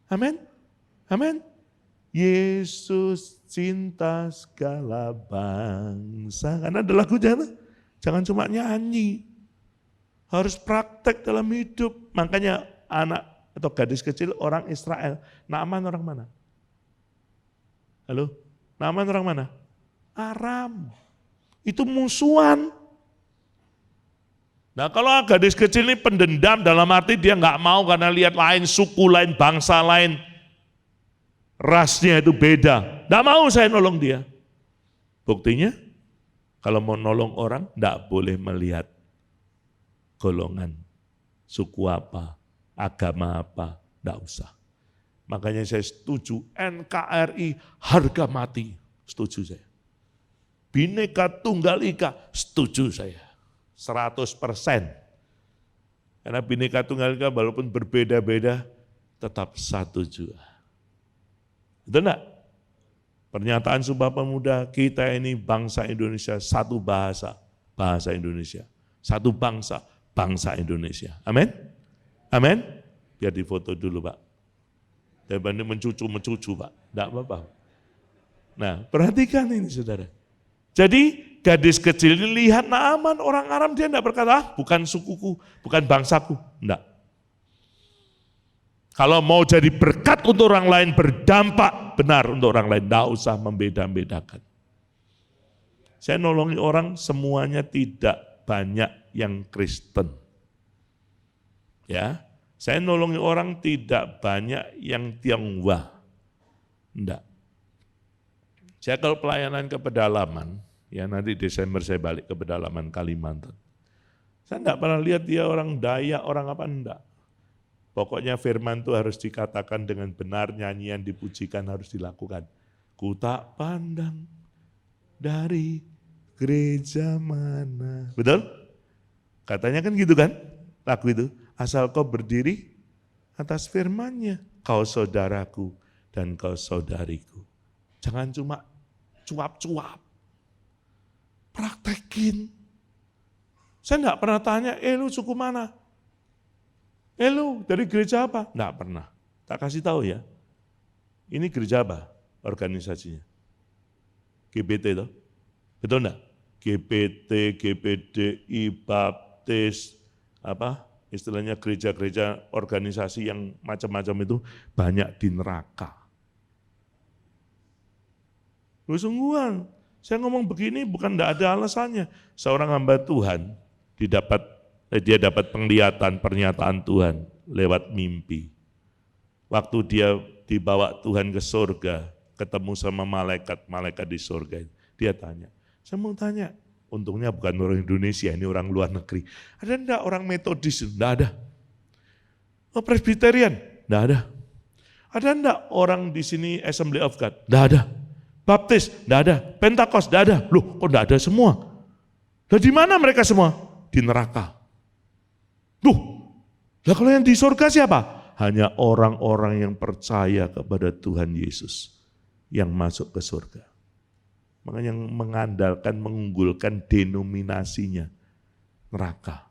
Amin. Amin. Yesus cinta segala bangsa. Karena ada lagunya, jangan cuma nyanyi. Harus praktek dalam hidup. Makanya anak atau gadis kecil orang Israel. Naaman orang mana? Halo? Naaman orang mana? Aram. Itu musuhan. Nah kalau gadis kecil ini pendendam dalam arti dia nggak mau karena lihat lain suku, lain bangsa, lain rasnya itu beda. Nggak mau saya nolong dia. Buktinya kalau mau nolong orang nggak boleh melihat golongan, suku apa, agama apa, enggak usah. Makanya saya setuju NKRI harga mati, setuju saya. Bhinneka Tunggal Ika, setuju saya, 100%. Karena Bhinneka Tunggal Ika walaupun berbeda-beda, tetap satu jua. Betul enggak? Pernyataan Sumpah Pemuda, kita ini bangsa Indonesia, satu bahasa, bahasa Indonesia. Satu bangsa, bangsa Indonesia. Amin? Amin? Biar difoto dulu Pak. Daripada mencucu Pak. Tidak apa-apa. Nah, perhatikan ini saudara. Jadi gadis kecil ini lihat Naaman, orang Aram, dia tidak berkata, bukan sukuku, bukan bangsaku. Enggak. Kalau mau jadi berkat untuk orang lain, berdampak benar untuk orang lain, tidak usah membeda-bedakan. Saya nolongi orang semuanya tidak banyak yang Kristen. Ya, saya nolongi orang tidak banyak yang Tionghoa. Enggak. Saya kalau pelayanan ke pedalaman, ya nanti Desember saya balik ke pedalaman Kalimantan. Saya enggak pernah lihat dia orang Dayak, orang apa, enggak. Pokoknya firman itu harus dikatakan dengan benar, nyanyian dipujikan harus dilakukan. Ku tak pandang dari gereja mana. Betul? Katanya kan gitu kan, lagu itu. Asal kau berdiri atas firman-Nya, kau saudaraku dan kau saudariku. Jangan cuma cuap-cuap, praktekin. Saya enggak pernah tanya, lu suku mana? Lu dari gereja apa? Enggak pernah. Tak kasih tahu ya. Ini gereja apa organisasinya? GBT itu. Betul enggak? GBT, GBDI, Baptis, apa? Istilahnya gereja-gereja organisasi yang macam-macam itu banyak di neraka. Sungguhan, saya ngomong begini bukan enggak ada alasannya. Seorang hamba Tuhan dia dapat penglihatan pernyataan Tuhan lewat mimpi. Waktu dia dibawa Tuhan ke surga, ketemu sama malaikat di surga, dia tanya, saya mau tanya, untungnya bukan orang Indonesia, ini orang luar negeri. Ada enggak orang Metodis? Enggak ada. Oh, Presbyterian? Enggak ada. Ada enggak orang di sini Assembly of God? Enggak ada. Baptis? Enggak ada. Pentakost? Enggak ada. Loh, kok enggak ada semua? Lah di mana mereka semua? Di neraka. Loh, lah kalau yang di surga siapa? Hanya orang-orang yang percaya kepada Tuhan Yesus yang masuk ke surga. Makanya yang mengandalkan, mengunggulkan denominasinya neraka.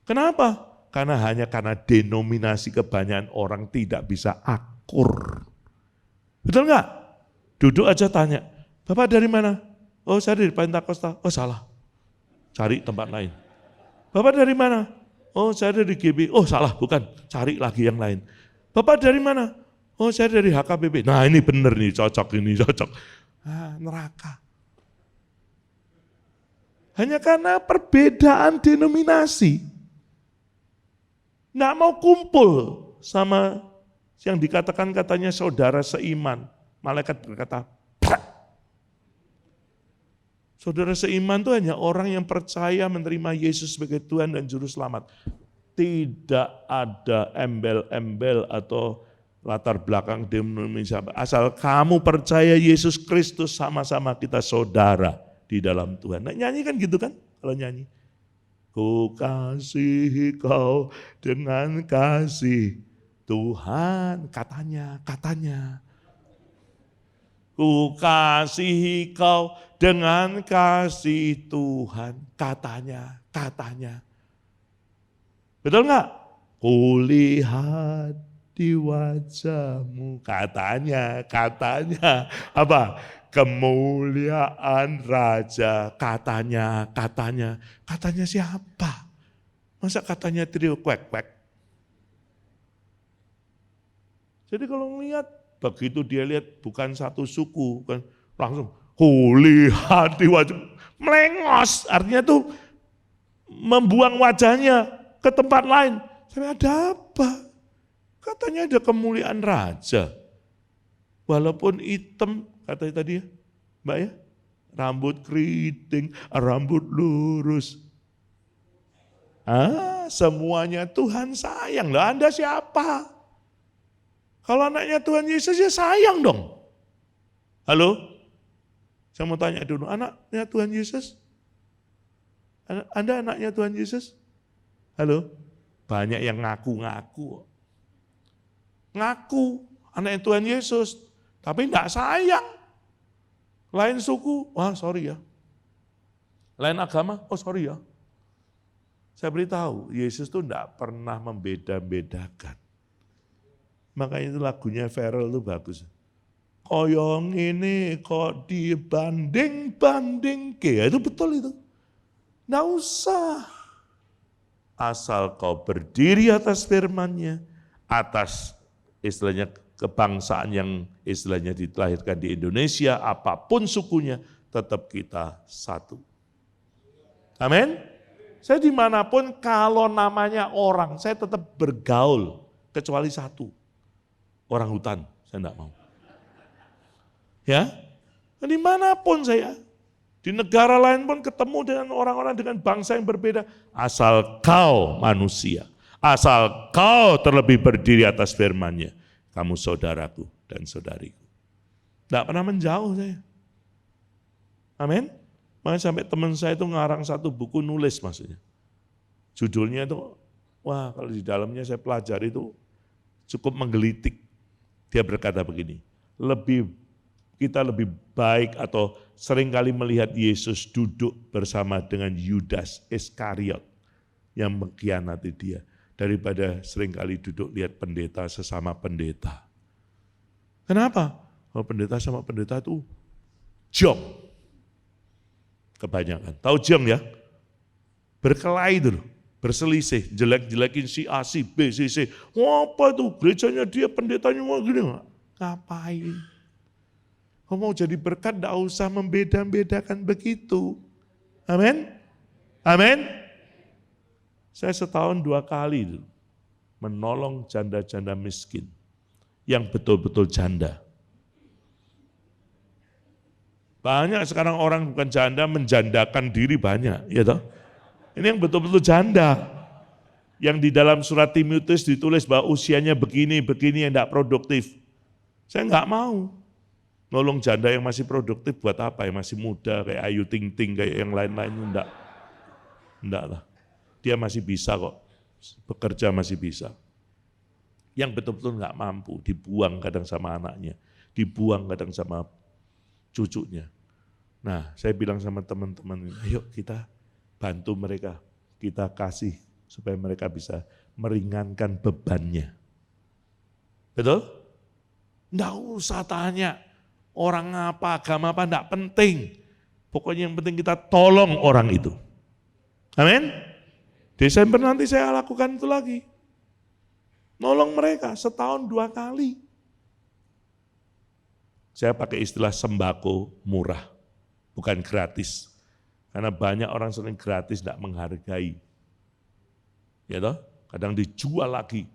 Kenapa? Karena denominasi kebanyakan orang tidak bisa akur. Betul nggak? Duduk aja tanya, Bapak dari mana? Oh saya dari Pentakosta. Oh salah, cari tempat lain. Bapak dari mana? Oh saya dari GB. Oh salah, bukan, cari lagi yang lain. Bapak dari mana? Oh saya dari HKBP. Nah ini benar nih, cocok ini, cocok. Neraka. Hanya karena perbedaan denominasi. Nggak mau kumpul sama yang dikatakan katanya saudara seiman. Malaikat berkata, "Prak." Saudara seiman itu hanya orang yang percaya menerima Yesus sebagai Tuhan dan Juru Selamat. Tidak ada embel-embel atau latar belakang denominasi. Asal kamu percaya Yesus Kristus, sama-sama kita saudara di dalam Tuhan. Nah, nyanyi kan gitu kan kalau nyanyi. Ku kasihi kau dengan kasih Tuhan, katanya. Ku kasihi kau dengan kasih Tuhan, katanya. Betul nggak? Kulihat di wajahmu, katanya. Apa? Kemuliaan Raja, katanya. Katanya siapa? Masa katanya trio kwek-kwek? Jadi kalau melihat, begitu dia lihat bukan satu suku, kan langsung kulihat di wajah, melengos, artinya tuh membuang wajahnya ke tempat lain. Saya ada apa? Katanya ada kemuliaan Raja. Walaupun hitam, katanya tadi ya, Mbak ya, rambut keriting, rambut lurus. Semuanya Tuhan sayang. Lah Anda siapa? Kalau anaknya Tuhan Yesus ya sayang dong. Halo? Saya mau tanya dulu, anaknya Tuhan Yesus? Anda anaknya Tuhan Yesus? Halo? Banyak yang ngaku-ngaku. Ngaku anaknya Tuhan Yesus, tapi enggak sayang. Lain suku, wah sorry ya. Lain agama, oh sorry ya. Saya beritahu, Yesus itu enggak pernah membeda-bedakan. Makanya itu lagunya Farel itu bagus. koyong ini kok dibanding-banding. Itu betul itu. Nggak usah. Asal kau berdiri atas firman-Nya, atas istilahnya kebangsaan yang istilahnya dilahirkan di Indonesia, apapun sukunya, tetap kita satu. Amin. Saya dimanapun kalau namanya orang, saya tetap bergaul, kecuali satu. Orang hutan, saya enggak mau. Ya, dimanapun saya, di negara lain pun ketemu dengan orang-orang dengan bangsa yang berbeda. Asal kau manusia, asal kau terlebih berdiri atas firman-Nya, kamu saudaraku dan saudariku. Tidak pernah menjauh saya. Amin. Makanya sampai teman saya itu ngarang satu buku nulis maksudnya. Judulnya itu, wah kalau di dalamnya saya pelajari itu cukup menggelitik. Dia berkata begini, kita lebih baik atau seringkali melihat Yesus duduk bersama dengan Yudas Iskariot yang mengkhianati dia, daripada seringkali duduk lihat pendeta sesama pendeta. Kenapa? Kalau pendeta sama pendeta itu jong. Kebanyakan. Tahu jong ya? Berkelahi itu loh. Berselisih, jelek-jelekin si A, si B, si C. Apa itu? Gerejanya dia, pendetanya mau gini. Ngapain? Kalau mau jadi berkat, tidak usah membeda-bedakan begitu. Amin? Amin? Saya setahun 2 kali menolong janda-janda miskin yang betul-betul janda. Banyak sekarang orang bukan janda, menjandakan diri banyak. Ya toh? Ini yang betul-betul janda. Yang di dalam surat Timotius ditulis bahwa usianya begini-begini yang tidak produktif. Saya enggak mau. Nolong janda yang masih produktif buat apa? Yang masih muda kayak Ayu Ting Ting, kayak yang lain-lain, enggak. Enggak lah. Dia masih bisa kok, bekerja masih bisa. Yang betul-betul enggak mampu, dibuang kadang sama anaknya, dibuang kadang sama cucunya. Nah, saya bilang sama teman-teman, ayo kita bantu mereka, kita kasih supaya mereka bisa meringankan bebannya. Betul? Enggak usah tanya orang apa, agama apa, enggak penting. Pokoknya yang penting kita tolong orang itu. Amin? Desember nanti saya lakukan itu lagi. Nolong mereka setahun 2 kali. Saya pakai istilah sembako murah, bukan gratis. Karena banyak orang sering gratis tidak menghargai. Ya toh? Kadang dijual lagi.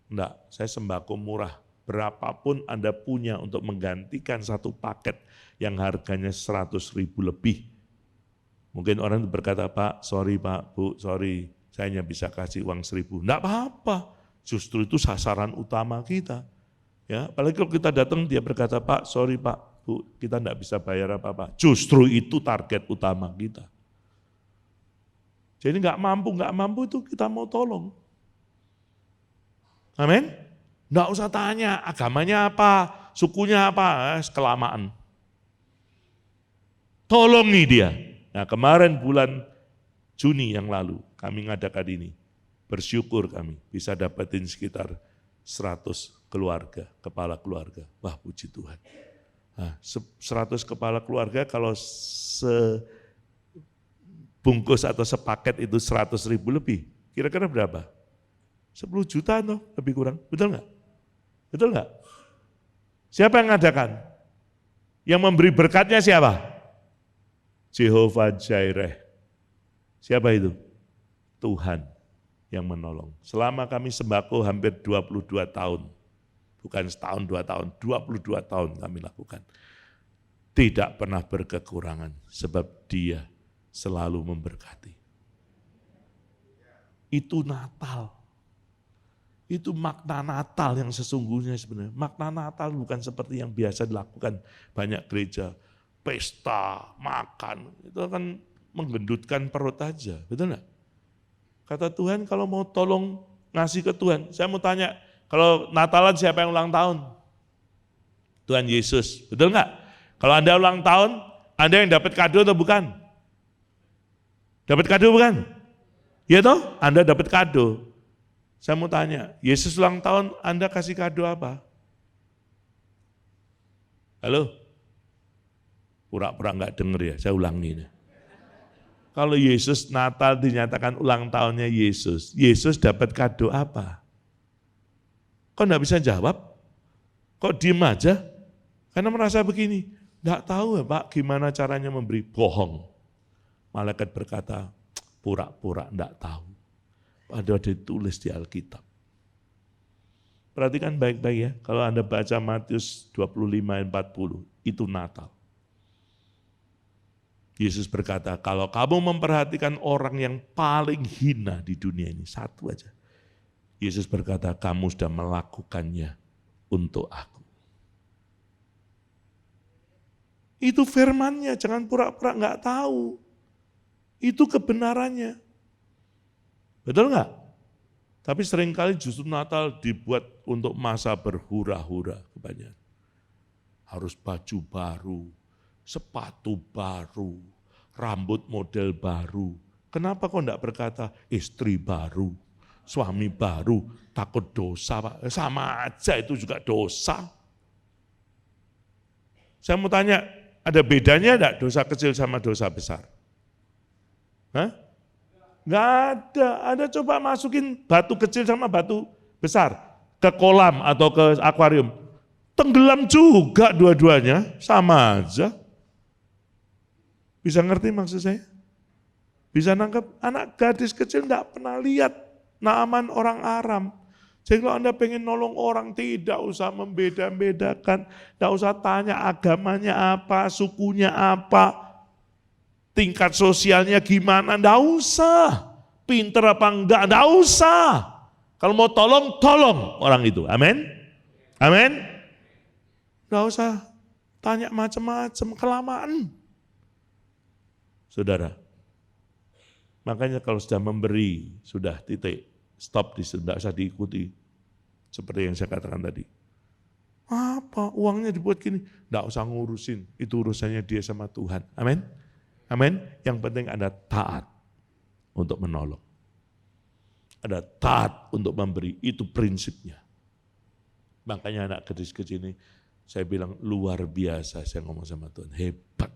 Enggak, saya sembako murah. Berapapun Anda punya untuk menggantikan satu paket yang harganya 100.000 lebih. Mungkin orang berkata, Pak, sorry Pak, Bu, sorry, saya hanya bisa kasih uang 1.000. Enggak apa-apa, justru itu sasaran utama kita. Ya, apalagi kalau kita datang dia berkata, Pak, sorry Pak, Bu, kita enggak bisa bayar apa-apa. Justru itu target utama kita. Jadi enggak mampu itu kita mau tolong. Amin? Enggak usah tanya agamanya apa, sukunya apa, kelamaan. Tolongi dia. Nah, kemarin bulan Juni yang lalu kami ngadakan ini. Bersyukur kami bisa dapetin sekitar 100 keluarga, kepala keluarga. Wah, puji Tuhan. Nah, 100 kepala keluarga kalau sebungkus atau sepaket itu 100.000 lebih, kira-kira berapa? 10 juta atau lebih kurang, betul nggak? Betul nggak? Siapa yang ngadakan? Yang memberi berkatnya siapa? Jehovah Jireh. Siapa itu? Tuhan yang menolong. Selama kami sembako hampir 22 tahun, bukan setahun 2 tahun, 22 tahun kami lakukan. Tidak pernah berkekurangan sebab Dia selalu memberkati. Itu Natal. Itu makna Natal yang sesungguhnya sebenarnya. Makna Natal bukan seperti yang biasa dilakukan banyak gereja. Pesta, makan, itu akan menggendutkan perut aja, betul enggak? Kata Tuhan kalau mau tolong ngasih ke Tuhan, saya mau tanya, kalau Natalan siapa yang ulang tahun? Tuhan Yesus, betul enggak? Kalau Anda ulang tahun, Anda yang dapat kado atau bukan? Dapat kado bukan? Iya toh? Anda dapat kado. Saya mau tanya, Yesus ulang tahun, Anda kasih kado apa? Halo? Pura-pura enggak denger ya, saya ulangi. Kalau Yesus Natal dinyatakan ulang tahunnya Yesus, Yesus dapat kado apa? Kok enggak bisa jawab? Kok diem aja? Karena merasa begini, enggak tahu ya Pak gimana caranya memberi. Bohong. Malaikat berkata, pura-pura enggak tahu. Padahal ditulis di Alkitab. Perhatikan baik-baik ya, kalau Anda baca Matius 25 ayat 40, itu Natal. Yesus berkata, kalau kamu memperhatikan orang yang paling hina di dunia ini, satu aja. Yesus berkata, kamu sudah melakukannya untuk aku. Itu firman-Nya, jangan pura-pura nggak tahu. Itu kebenarannya. Betul nggak? Tapi seringkali justru Natal dibuat untuk masa berhura-hura kebanyakan. Harus baju baru, sepatu baru, rambut model baru. Kenapa kok enggak berkata istri baru, suami baru, takut dosa Pak? Sama aja itu juga dosa. Saya mau tanya, ada bedanya enggak dosa kecil sama dosa besar? Hah? Enggak ada. Anda coba masukin batu kecil sama batu besar ke kolam atau ke akuarium. Tenggelam juga dua-duanya, sama aja. Bisa ngerti maksud saya? Bisa nangkep? Anak gadis kecil enggak pernah lihat Naaman orang Aram. Jadi kalau Anda pengen nolong orang, tidak usah membeda-bedakan, tidak usah tanya agamanya apa, sukunya apa, tingkat sosialnya gimana, enggak usah. Pinter apa enggak usah. Kalau mau tolong, tolong orang itu. Amin? Amin? Enggak usah tanya macam-macam, kelamaan. Saudara, makanya kalau sudah memberi, sudah titik, stop, tidak usah diikuti. Seperti yang saya katakan tadi. Apa, uangnya dibuat gini? Tidak usah ngurusin, itu urusannya dia sama Tuhan. Amin? Amin? Yang penting Anda taat untuk menolong. Ada taat untuk memberi, itu prinsipnya. Makanya anak gadis kecil ini, saya bilang luar biasa, saya ngomong sama Tuhan, hebat.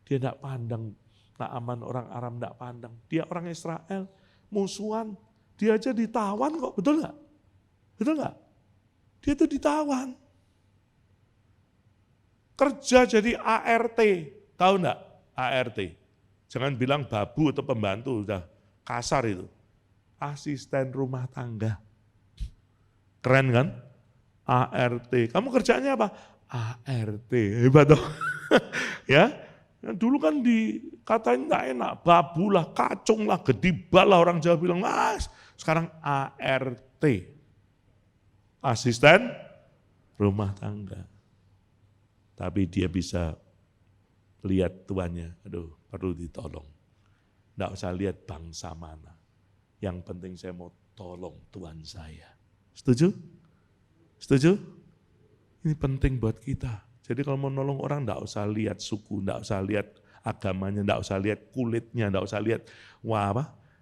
Dia tidak pandang, Naaman orang Aram tidak pandang. Dia orang Israel, musuhan. Dia aja ditawan kok, betul nggak? Betul nggak? Dia itu ditawan. Kerja jadi ART, tahu nggak ART? Jangan bilang babu atau pembantu, udah kasar itu. Asisten rumah tangga. Keren kan? ART. Kamu kerjanya apa? ART. Hebat dong. Ya. Dulu kan dikatain nggak enak, babu lah, kacung lah, gedibal lah, orang Jawa bilang, mas. Sekarang ART. Asisten rumah tangga. Tapi dia bisa lihat tuannya, aduh perlu ditolong. Nggak usah lihat bangsa mana. Yang penting saya mau tolong Tuhan saya. Setuju? Setuju? Ini penting buat kita. Jadi kalau mau nolong orang, enggak usah lihat suku, enggak usah lihat agamanya, enggak usah lihat kulitnya, enggak usah lihat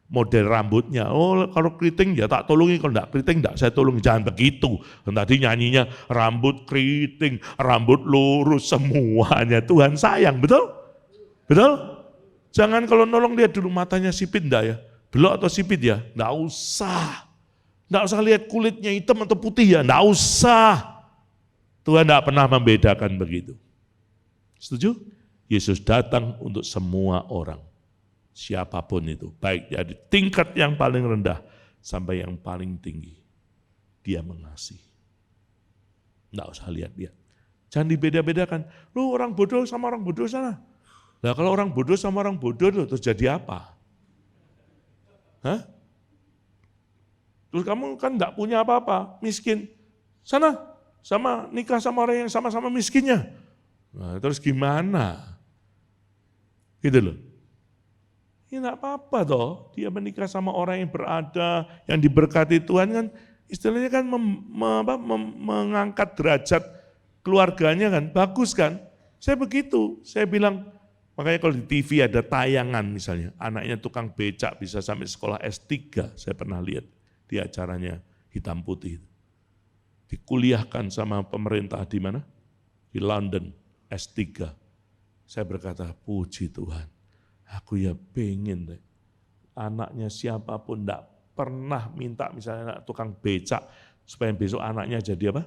model rambutnya. Oh kalau keriting ya tak tolongi, kalau enggak keriting enggak saya tolongi. Jangan begitu. Tadi nyanyinya rambut keriting, rambut lurus, semuanya Tuhan sayang, betul? Betul? Jangan kalau nolong lihat dulu matanya sipit enggak ya? Belok atau sipit ya? Enggak usah. Enggak usah lihat kulitnya hitam atau putih ya, enggak usah. Tuhan enggak pernah membedakan begitu. Setuju? Yesus datang untuk semua orang. Siapapun itu. Baik dari tingkat yang paling rendah sampai yang paling tinggi. Dia mengasihi. Enggak usah lihat dia. Jangan dibeda-bedakan. Lu orang bodoh sama orang bodoh sana. Nah kalau orang bodoh sama orang bodoh terus jadi apa? Hah? Terus kamu kan enggak punya apa-apa, miskin. Sana, sama nikah sama orang yang sama-sama miskinnya. Nah, terus gimana? Gitu loh. Ya enggak apa-apa toh, dia menikah sama orang yang berada, yang diberkati Tuhan kan, istilahnya kan mengangkat derajat keluarganya kan, bagus kan. Saya begitu, saya bilang, makanya kalau di TV ada tayangan misalnya, anaknya tukang becak bisa sampai sekolah S3, saya pernah lihat di acaranya hitam putih. Dikuliahkan sama pemerintah di mana? di London, S3. Saya berkata, puji Tuhan, aku ya pengen deh. Anaknya siapapun enggak pernah minta misalnya anak tukang becak, supaya besok anaknya jadi apa?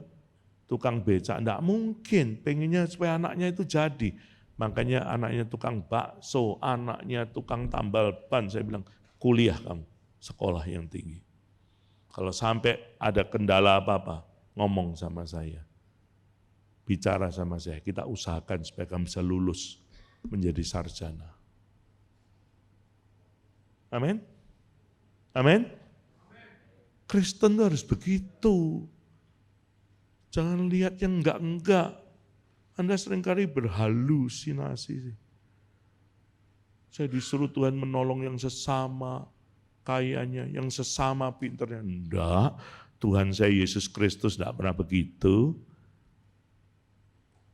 Tukang becak. Enggak mungkin, pengennya supaya anaknya itu jadi. Makanya anaknya tukang bakso, anaknya tukang tambal ban. Saya bilang, kuliah kamu, sekolah yang tinggi. Kalau sampai ada kendala apa-apa, ngomong sama saya. Bicara sama saya, kita usahakan supaya kamu bisa lulus menjadi sarjana. Amin? Amin? Kristen itu harus begitu. Jangan lihat yang enggak-enggak. Anda seringkali berhalusinasi. Saya disuruh Tuhan menolong yang sesama kayanya, yang sesama pinternya. Enggak, Tuhan saya Yesus Kristus enggak pernah begitu.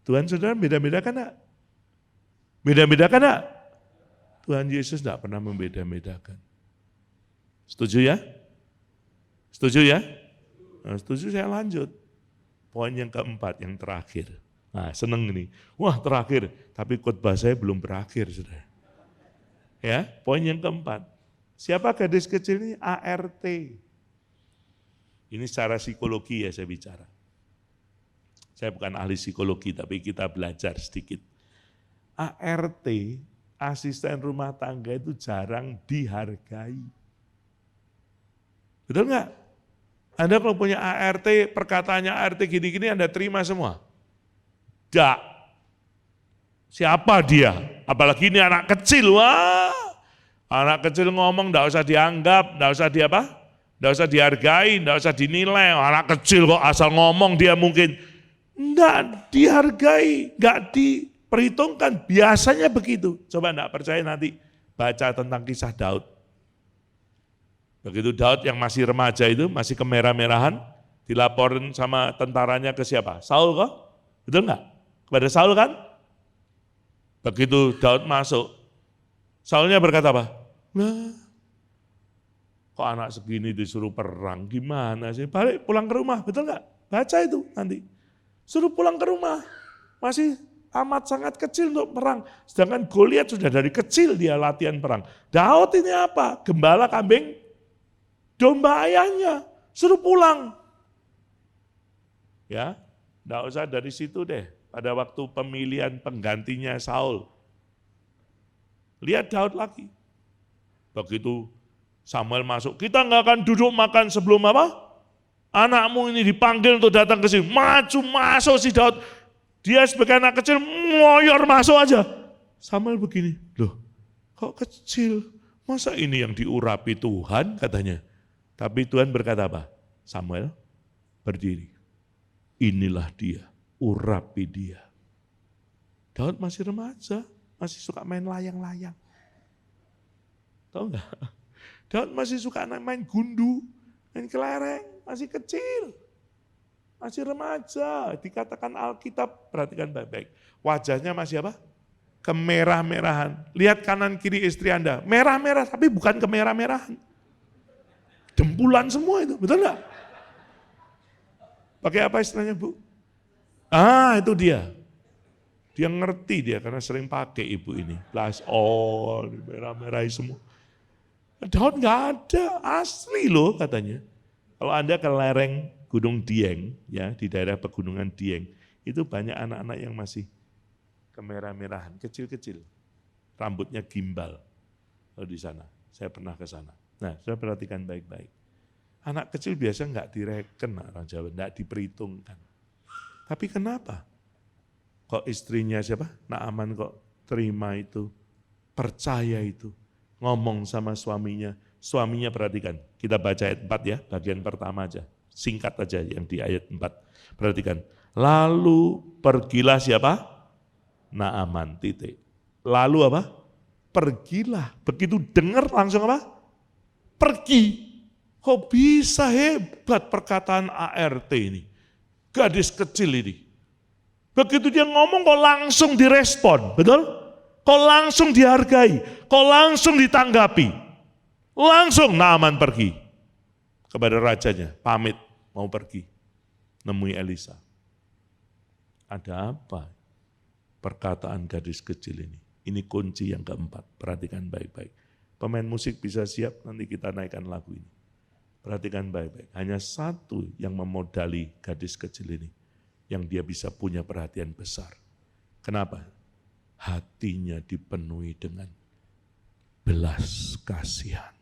Tuhan saudara beda-bedakan enggak? Beda-bedakan enggak? Tuhan Yesus enggak pernah membeda-bedakan. Setuju ya? Setuju ya? Nah, setuju, saya lanjut. Poin yang keempat, yang terakhir. Nah, seneng ini. Wah, terakhir. Tapi khotbah saya belum berakhir, saudara. Ya, poin yang keempat. Siapa gadis kecil ini? ART. Ini secara psikologi ya saya bicara. Saya bukan ahli psikologi, tapi kita belajar sedikit. ART, asisten rumah tangga itu jarang dihargai. Betul nggak? Anda kalau punya ART, perkataannya ART gini-gini Anda terima semua? Tidak. Siapa dia? Apalagi ini anak kecil, wah. Anak kecil ngomong enggak usah dianggap, enggak usah enggak usah dihargai, enggak usah dinilai. Anak kecil kok asal ngomong dia mungkin. Enggak dihargai, enggak diperhitungkan. Biasanya begitu. Coba enggak percaya nanti baca tentang kisah Daud. Begitu Daud yang masih remaja itu, masih kemerah-merahan, dilaporin sama tentaranya ke siapa? Saul kok? Betul enggak? Kepada Saul kan? Begitu Daud masuk, Saulnya berkata apa? Nah, kok anak segini disuruh perang, gimana sih? Balik pulang ke rumah, betul nggak? Baca itu nanti. Suruh pulang ke rumah, masih amat sangat kecil untuk perang. Sedangkan Goliat sudah dari kecil dia latihan perang. Daud ini apa? Gembala kambing, domba ayahnya, suruh pulang. Ya, nggak usah dari situ deh. Pada waktu pemilihan penggantinya Saul, lihat Daud lagi. Begitu Samuel masuk, kita nggak akan duduk makan sebelum apa? Anakmu ini dipanggil untuk datang ke sini. Maju masuk si Daud. Dia sebagai anak kecil, ngoyor masuk aja. Samuel begini, loh kok kecil? Masa ini yang diurapi Tuhan katanya. Tapi Tuhan berkata apa? Samuel, berdiri. Inilah dia, urapi dia. Daud masih remaja, masih suka main layang-layang. Tahu enggak? Daud masih suka main gundu, main kelereng, masih kecil. Masih remaja, dikatakan Alkitab, perhatikan baik-baik. Wajahnya masih apa? Kemerah-merahan. Lihat kanan kiri istri Anda, merah-merah tapi bukan kemerah-merahan. Dempulan semua itu, betul enggak? Pakai apa istilahnya, Bu? Ah, itu dia. Dia ngerti dia karena sering pakai ibu ini. Blush on, merah-merahi semua. Daud nggak ada, asli loh katanya. Kalau Anda ke lereng Gunung Dieng, ya di daerah pegunungan Dieng, itu banyak anak-anak yang masih kemerah-merahan, kecil-kecil. Rambutnya gimbal. Kalau di sana, saya pernah ke sana. Nah, saya perhatikan baik-baik. Anak kecil biasa nggak direken orang Jawa, nggak diperhitungkan. Tapi kenapa? Kok istrinya siapa? Naaman kok terima itu, percaya itu, ngomong sama suaminya. Suaminya perhatikan, kita baca ayat 4 ya, bagian pertama aja, singkat aja yang di ayat 4. Perhatikan, lalu pergilah siapa? Naaman, titik. Lalu apa? Pergilah, begitu dengar langsung apa? Pergi. Kok bisa hebat perkataan ART ini, gadis kecil ini. Begitu dia ngomong kok langsung direspon, betul? Kok langsung dihargai, kok langsung ditanggapi. Langsung Naaman pergi kepada rajanya, pamit mau pergi, nemui Elisa. Ada apa perkataan gadis kecil ini? Ini kunci yang keempat, perhatikan baik-baik. Pemain musik bisa siap, nanti kita naikkan lagu ini. Perhatikan baik-baik, hanya satu yang memodali gadis kecil ini, yang dia bisa punya perhatian besar. Kenapa? Hatinya dipenuhi dengan belas kasihan.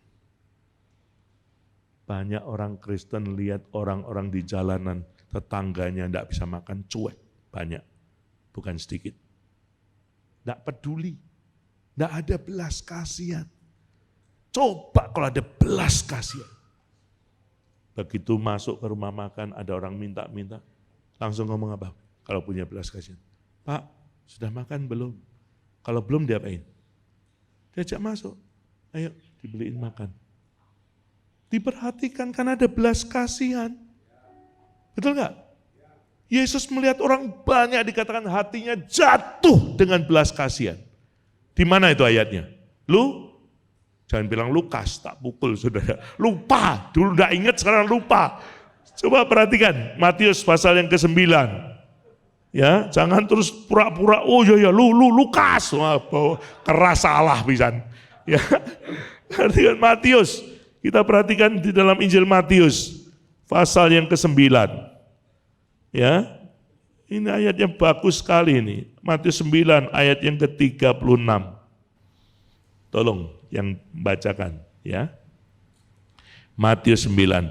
Banyak orang Kristen lihat orang-orang di jalanan, tetangganya tidak bisa makan, cuek. Banyak, bukan sedikit. Tidak peduli, tidak ada belas kasihan. Coba kalau ada belas kasihan. Begitu masuk ke rumah makan, ada orang minta-minta, langsung ngomong apa? Kalau punya belas kasihan, Pak, sudah makan belum? Kalau belum diapain? Diajak masuk, ayo dibeliin makan. Diperhatikan karena ada belas kasihan. Betul nggak? Yesus melihat orang banyak dikatakan hatinya jatuh dengan belas kasihan. Di mana itu ayatnya? Jangan bilang Lukas, tak pukul saudara. Lupa, dulu enggak ingat sekarang lupa. Coba perhatikan Matius pasal yang ke-9. Ya, jangan terus pura-pura, oh ya Lukas. Wah, keras salah pisan. Ya. Perhatikan Matius. Kita perhatikan di dalam Injil Matius pasal yang ke-9. Ya, ini ayatnya bagus sekali ini. Matius 9 ayat yang ke-36. Tolong yang bacakan ya. Matius 9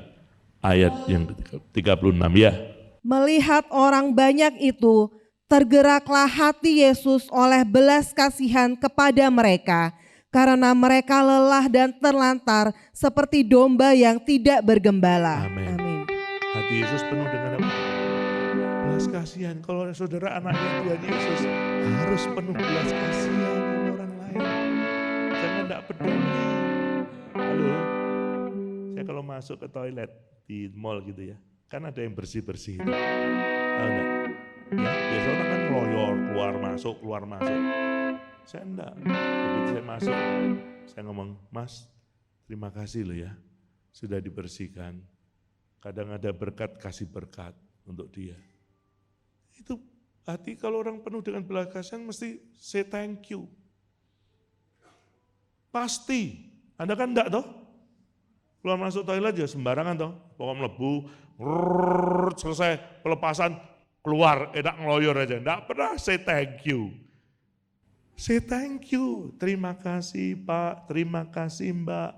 ayat yang ke-36 ya. Melihat orang banyak itu, tergeraklah hati Yesus oleh belas kasihan kepada mereka, karena mereka lelah dan terlantar seperti domba yang tidak bergembala. Amin. Hati Yesus penuh dengan apa? Belas kasihan. Kalau saudara anaknya Tuhan Yesus harus penuh belas kasihan sama orang lain. Jangan tidak peduli. Halo, saya kalau masuk ke toilet di mall gitu ya, kan ada yang bersih-bersih. Tahu enggak? Ya, biasa orang kan ngeloyor, keluar masuk. Saya enggak. Begitu saya masuk, saya ngomong, Mas, terima kasih loh ya, sudah dibersihkan. Kadang ada berkat, kasih berkat untuk dia. Itu hati kalau orang penuh dengan belas kasihan mesti say thank you. Pasti. Anda kan enggak toh? Keluar masuk toilet ya sembarangan toh. Pokoknya melebu, selesai pelepasan, keluar, enak ngeloyor aja. Enggak pernah say thank you. Say thank you. Terima kasih Pak, terima kasih Mbak.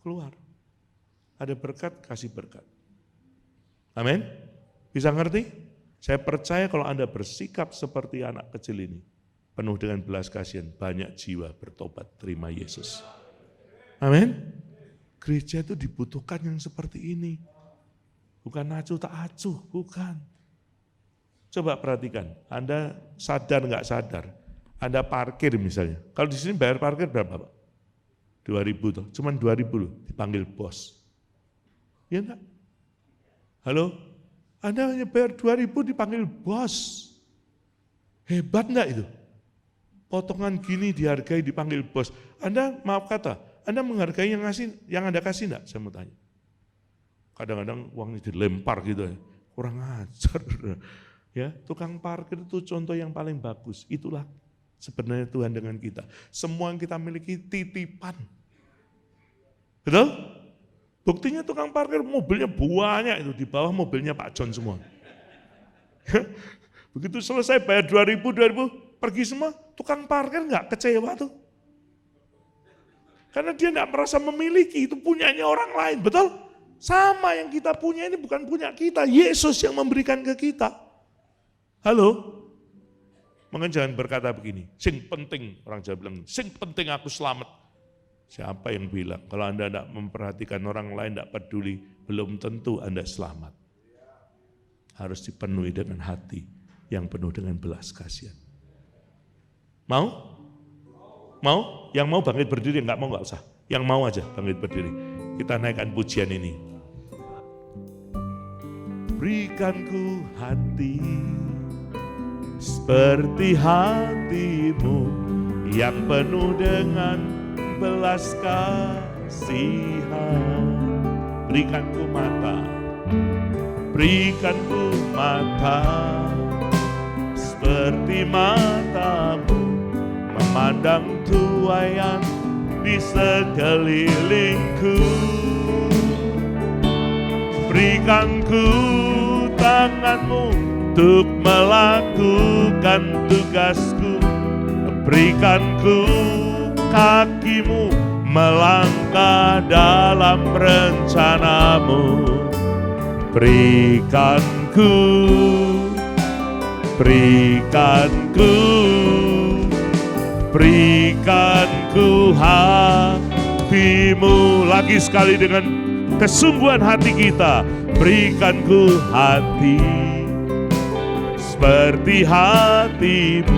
Keluar. Ada berkat, kasih berkat. Amin. Bisa ngerti? Saya percaya kalau Anda bersikap seperti anak kecil ini, penuh dengan belas kasihan, banyak jiwa bertobat, terima Yesus. Amin. Gereja itu dibutuhkan yang seperti ini. Bukan acuh tak acuh, bukan. Coba perhatikan, Anda sadar nggak sadar, Anda parkir misalnya. Kalau di sini bayar parkir berapa Pak? 2.000 tuh, cuman 2.000 loh, dipanggil bos. Iya enggak? Halo? Anda hanya bayar 2.000 dipanggil bos. Hebat enggak itu? Potongan gini dihargai dipanggil bos. Anda maaf kata, Anda menghargai yang Anda kasih enggak? Saya mau tanya. Kadang-kadang uangnya dilempar gitu ya. Kurang ajar. Ya, tukang parkir itu contoh yang paling bagus. Itulah sebenarnya Tuhan dengan kita. Semua yang kita miliki titipan. Betul? Buktinya tukang parkir mobilnya banyak itu, di bawah mobilnya Pak John semua. Begitu selesai bayar 2.000, pergi semua, tukang parkir enggak kecewa tuh. Karena dia enggak merasa memiliki, itu punyanya orang lain, betul? Sama yang kita punya ini bukan punya kita, Yesus yang memberikan ke kita. Halo? Makanya jangan berkata begini, sing penting, orang Jawa bilang, sing penting aku selamat. Siapa yang bilang, kalau Anda tidak memperhatikan orang lain, tidak peduli, belum tentu Anda selamat. Harus dipenuhi dengan hati yang penuh dengan belas kasihan. Mau? Mau? Yang mau bangkit berdiri, enggak mau enggak usah. Yang mau aja bangkit berdiri. Kita naikkan pujian ini. Berikanku hati seperti hatimu yang penuh dengan belas kasihan. Berikanku mata Berikan ku mata seperti matamu, memandang tuaian di sekelilingku. Berikan ku tanganmu untuk melakukan tugasku. Berikan ku kakimu melangkah dalam rencanamu. Berikan ku hatimu. Lagi sekali dengan kesungguhan hati kita. Berikan ku hati seperti hatimu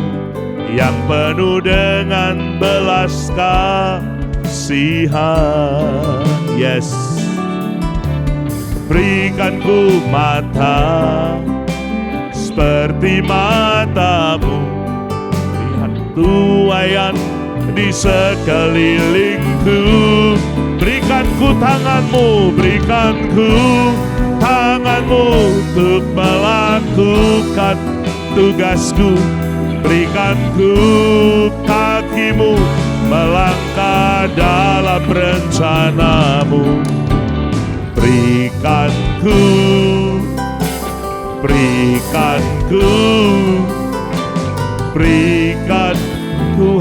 yang penuh dengan belas kasihan. Yes. Berikan ku mata seperti matamu, lihat tuaian di sekelilingku. Berikan ku tanganmu untuk melakukan tugasku. Berikan ku kakimu melangkah dalam rencanamu. Berikan ku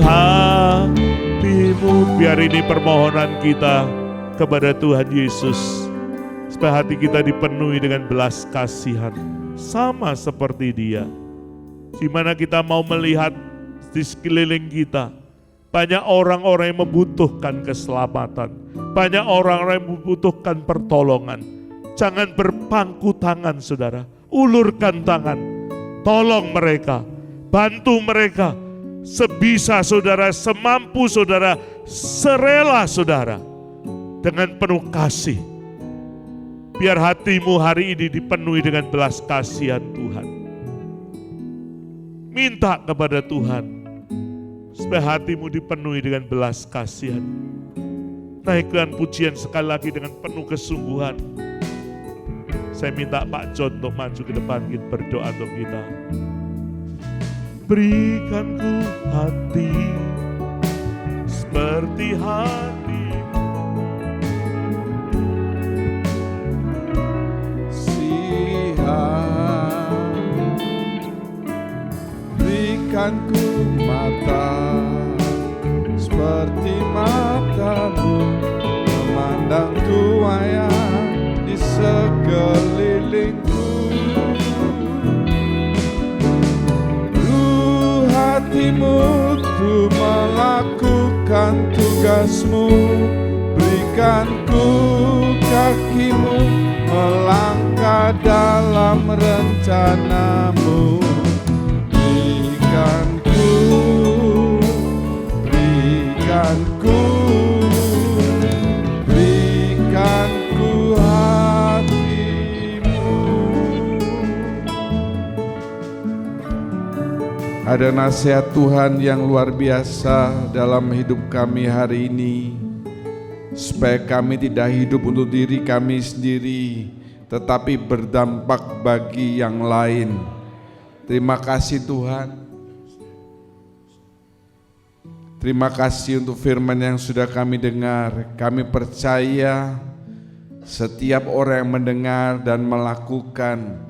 hatimu. Biar ini permohonan kita kepada Tuhan Yesus, supaya hati kita dipenuhi dengan belas kasihan, sama seperti Dia. Di mana kita mau melihat di sekeliling kita banyak orang-orang yang membutuhkan keselamatan, banyak orang-orang yang membutuhkan pertolongan. Jangan berpangku tangan, saudara. Ulurkan tangan, tolong mereka, bantu mereka sebisa saudara, semampu saudara, serela saudara, dengan penuh kasih. Biar hatimu hari ini dipenuhi dengan belas kasihan Tuhan. Minta kepada Tuhan supaya hatimu dipenuhi dengan belas kasihan. Naikkan pujian sekali lagi dengan penuh kesungguhan. Saya minta Pak John untuk maju ke depan, kita berdoa untuk kita. Berikan ku hati seperti hatimu, berikan ku mata seperti matamu, memandang tuaian di sekelilingku. Hatimu untuk melakukan tugasmu. Berikan ku kakimu melangkah dalam rencanamu. Berikan ku hatimu. Ada nasihat Tuhan yang luar biasa dalam hidup kami hari ini, supaya kami tidak hidup untuk diri kami sendiri, tetapi berdampak bagi yang lain. Terima kasih Tuhan. Terima kasih untuk firman yang sudah kami dengar. Kami percaya setiap orang yang mendengar dan melakukan,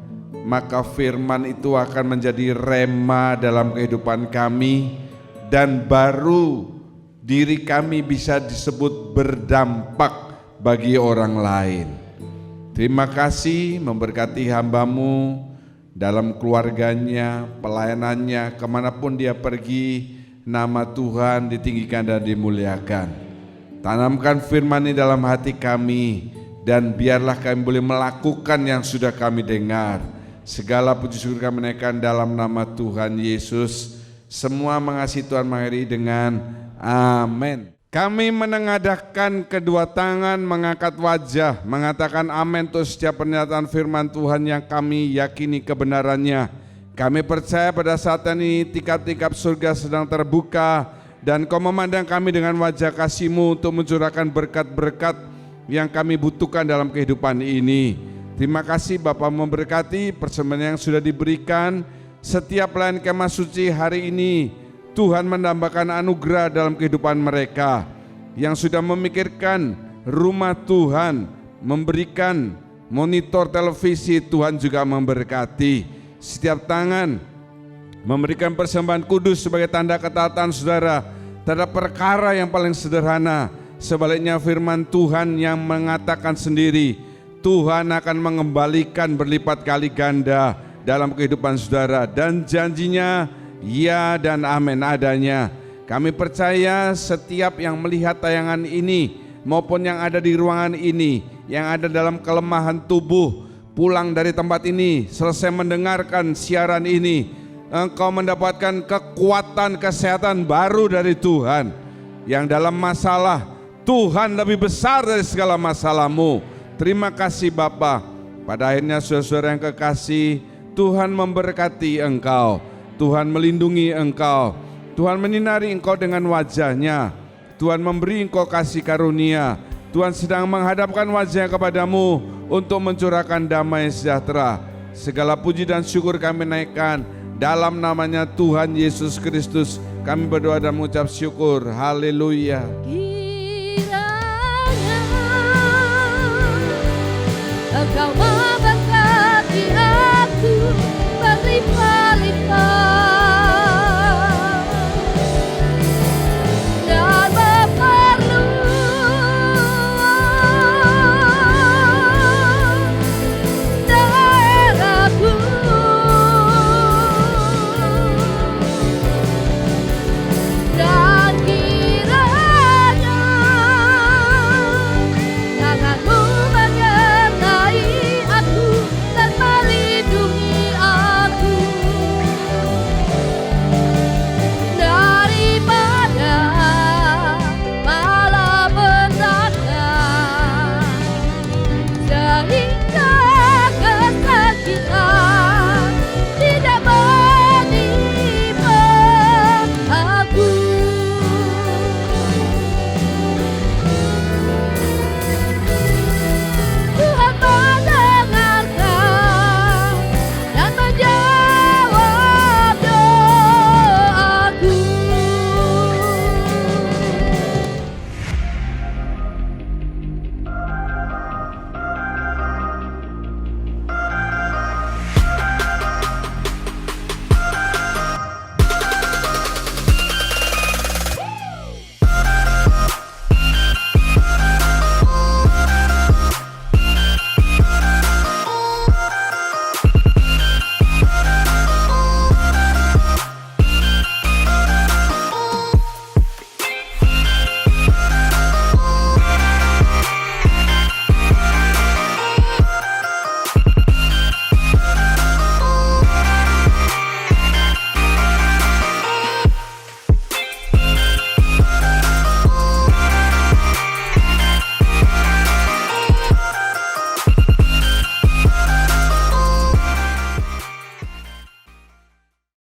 maka firman itu akan menjadi rema dalam kehidupan kami, dan baru diri kami bisa disebut berdampak bagi orang lain. Terima kasih, memberkati hamba-Mu dalam keluarganya, pelayanannya, kemanapun dia pergi. Nama Tuhan ditinggikan dan dimuliakan. Tanamkan firman ini dalam hati kami, dan biarlah kami boleh melakukan yang sudah kami dengar. Segala puji syukur kami naikkan dalam nama Tuhan Yesus. Semua mengasihi Tuhan mengakhiri dengan amin. Kami menengadahkan kedua tangan, mengangkat wajah, mengatakan amin untuk setiap pernyataan firman Tuhan yang kami yakini kebenarannya. Kami percaya pada saat ini tingkap-tingkap surga sedang terbuka, dan Kau memandang kami dengan wajah kasih-Mu untuk mencurahkan berkat-berkat yang kami butuhkan dalam kehidupan ini. Terima kasih Bapak memberkati persembahan yang sudah diberikan. Setiap pelayan kemah suci hari ini, Tuhan menambahkan anugerah dalam kehidupan mereka. Yang sudah memikirkan rumah Tuhan, memberikan monitor televisi, Tuhan juga memberkati. Setiap tangan memberikan persembahan kudus sebagai tanda ketaatan saudara terhadap perkara yang paling sederhana. Sebaliknya firman Tuhan yang mengatakan sendiri, Tuhan akan mengembalikan berlipat kali ganda dalam kehidupan saudara, dan janjinya ya dan amin adanya. Kami percaya setiap yang melihat tayangan ini maupun yang ada di ruangan ini, yang ada dalam kelemahan tubuh, pulang dari tempat ini, selesai mendengarkan siaran ini, engkau mendapatkan kekuatan kesehatan baru dari Tuhan. Yang dalam masalah, Tuhan lebih besar dari segala masalahmu. Terima kasih Bapa. Pada akhirnya saudara-saudara yang kekasih, Tuhan memberkati engkau, Tuhan melindungi engkau, Tuhan menyinari engkau dengan wajah-Nya, Tuhan memberi engkau kasih karunia, Tuhan sedang menghadapkan wajah kepadamu untuk mencurahkan damai sejahtera. Segala puji dan syukur kami naikkan dalam namanya Tuhan Yesus Kristus. Kami berdoa dan mengucap syukur. Haleluya.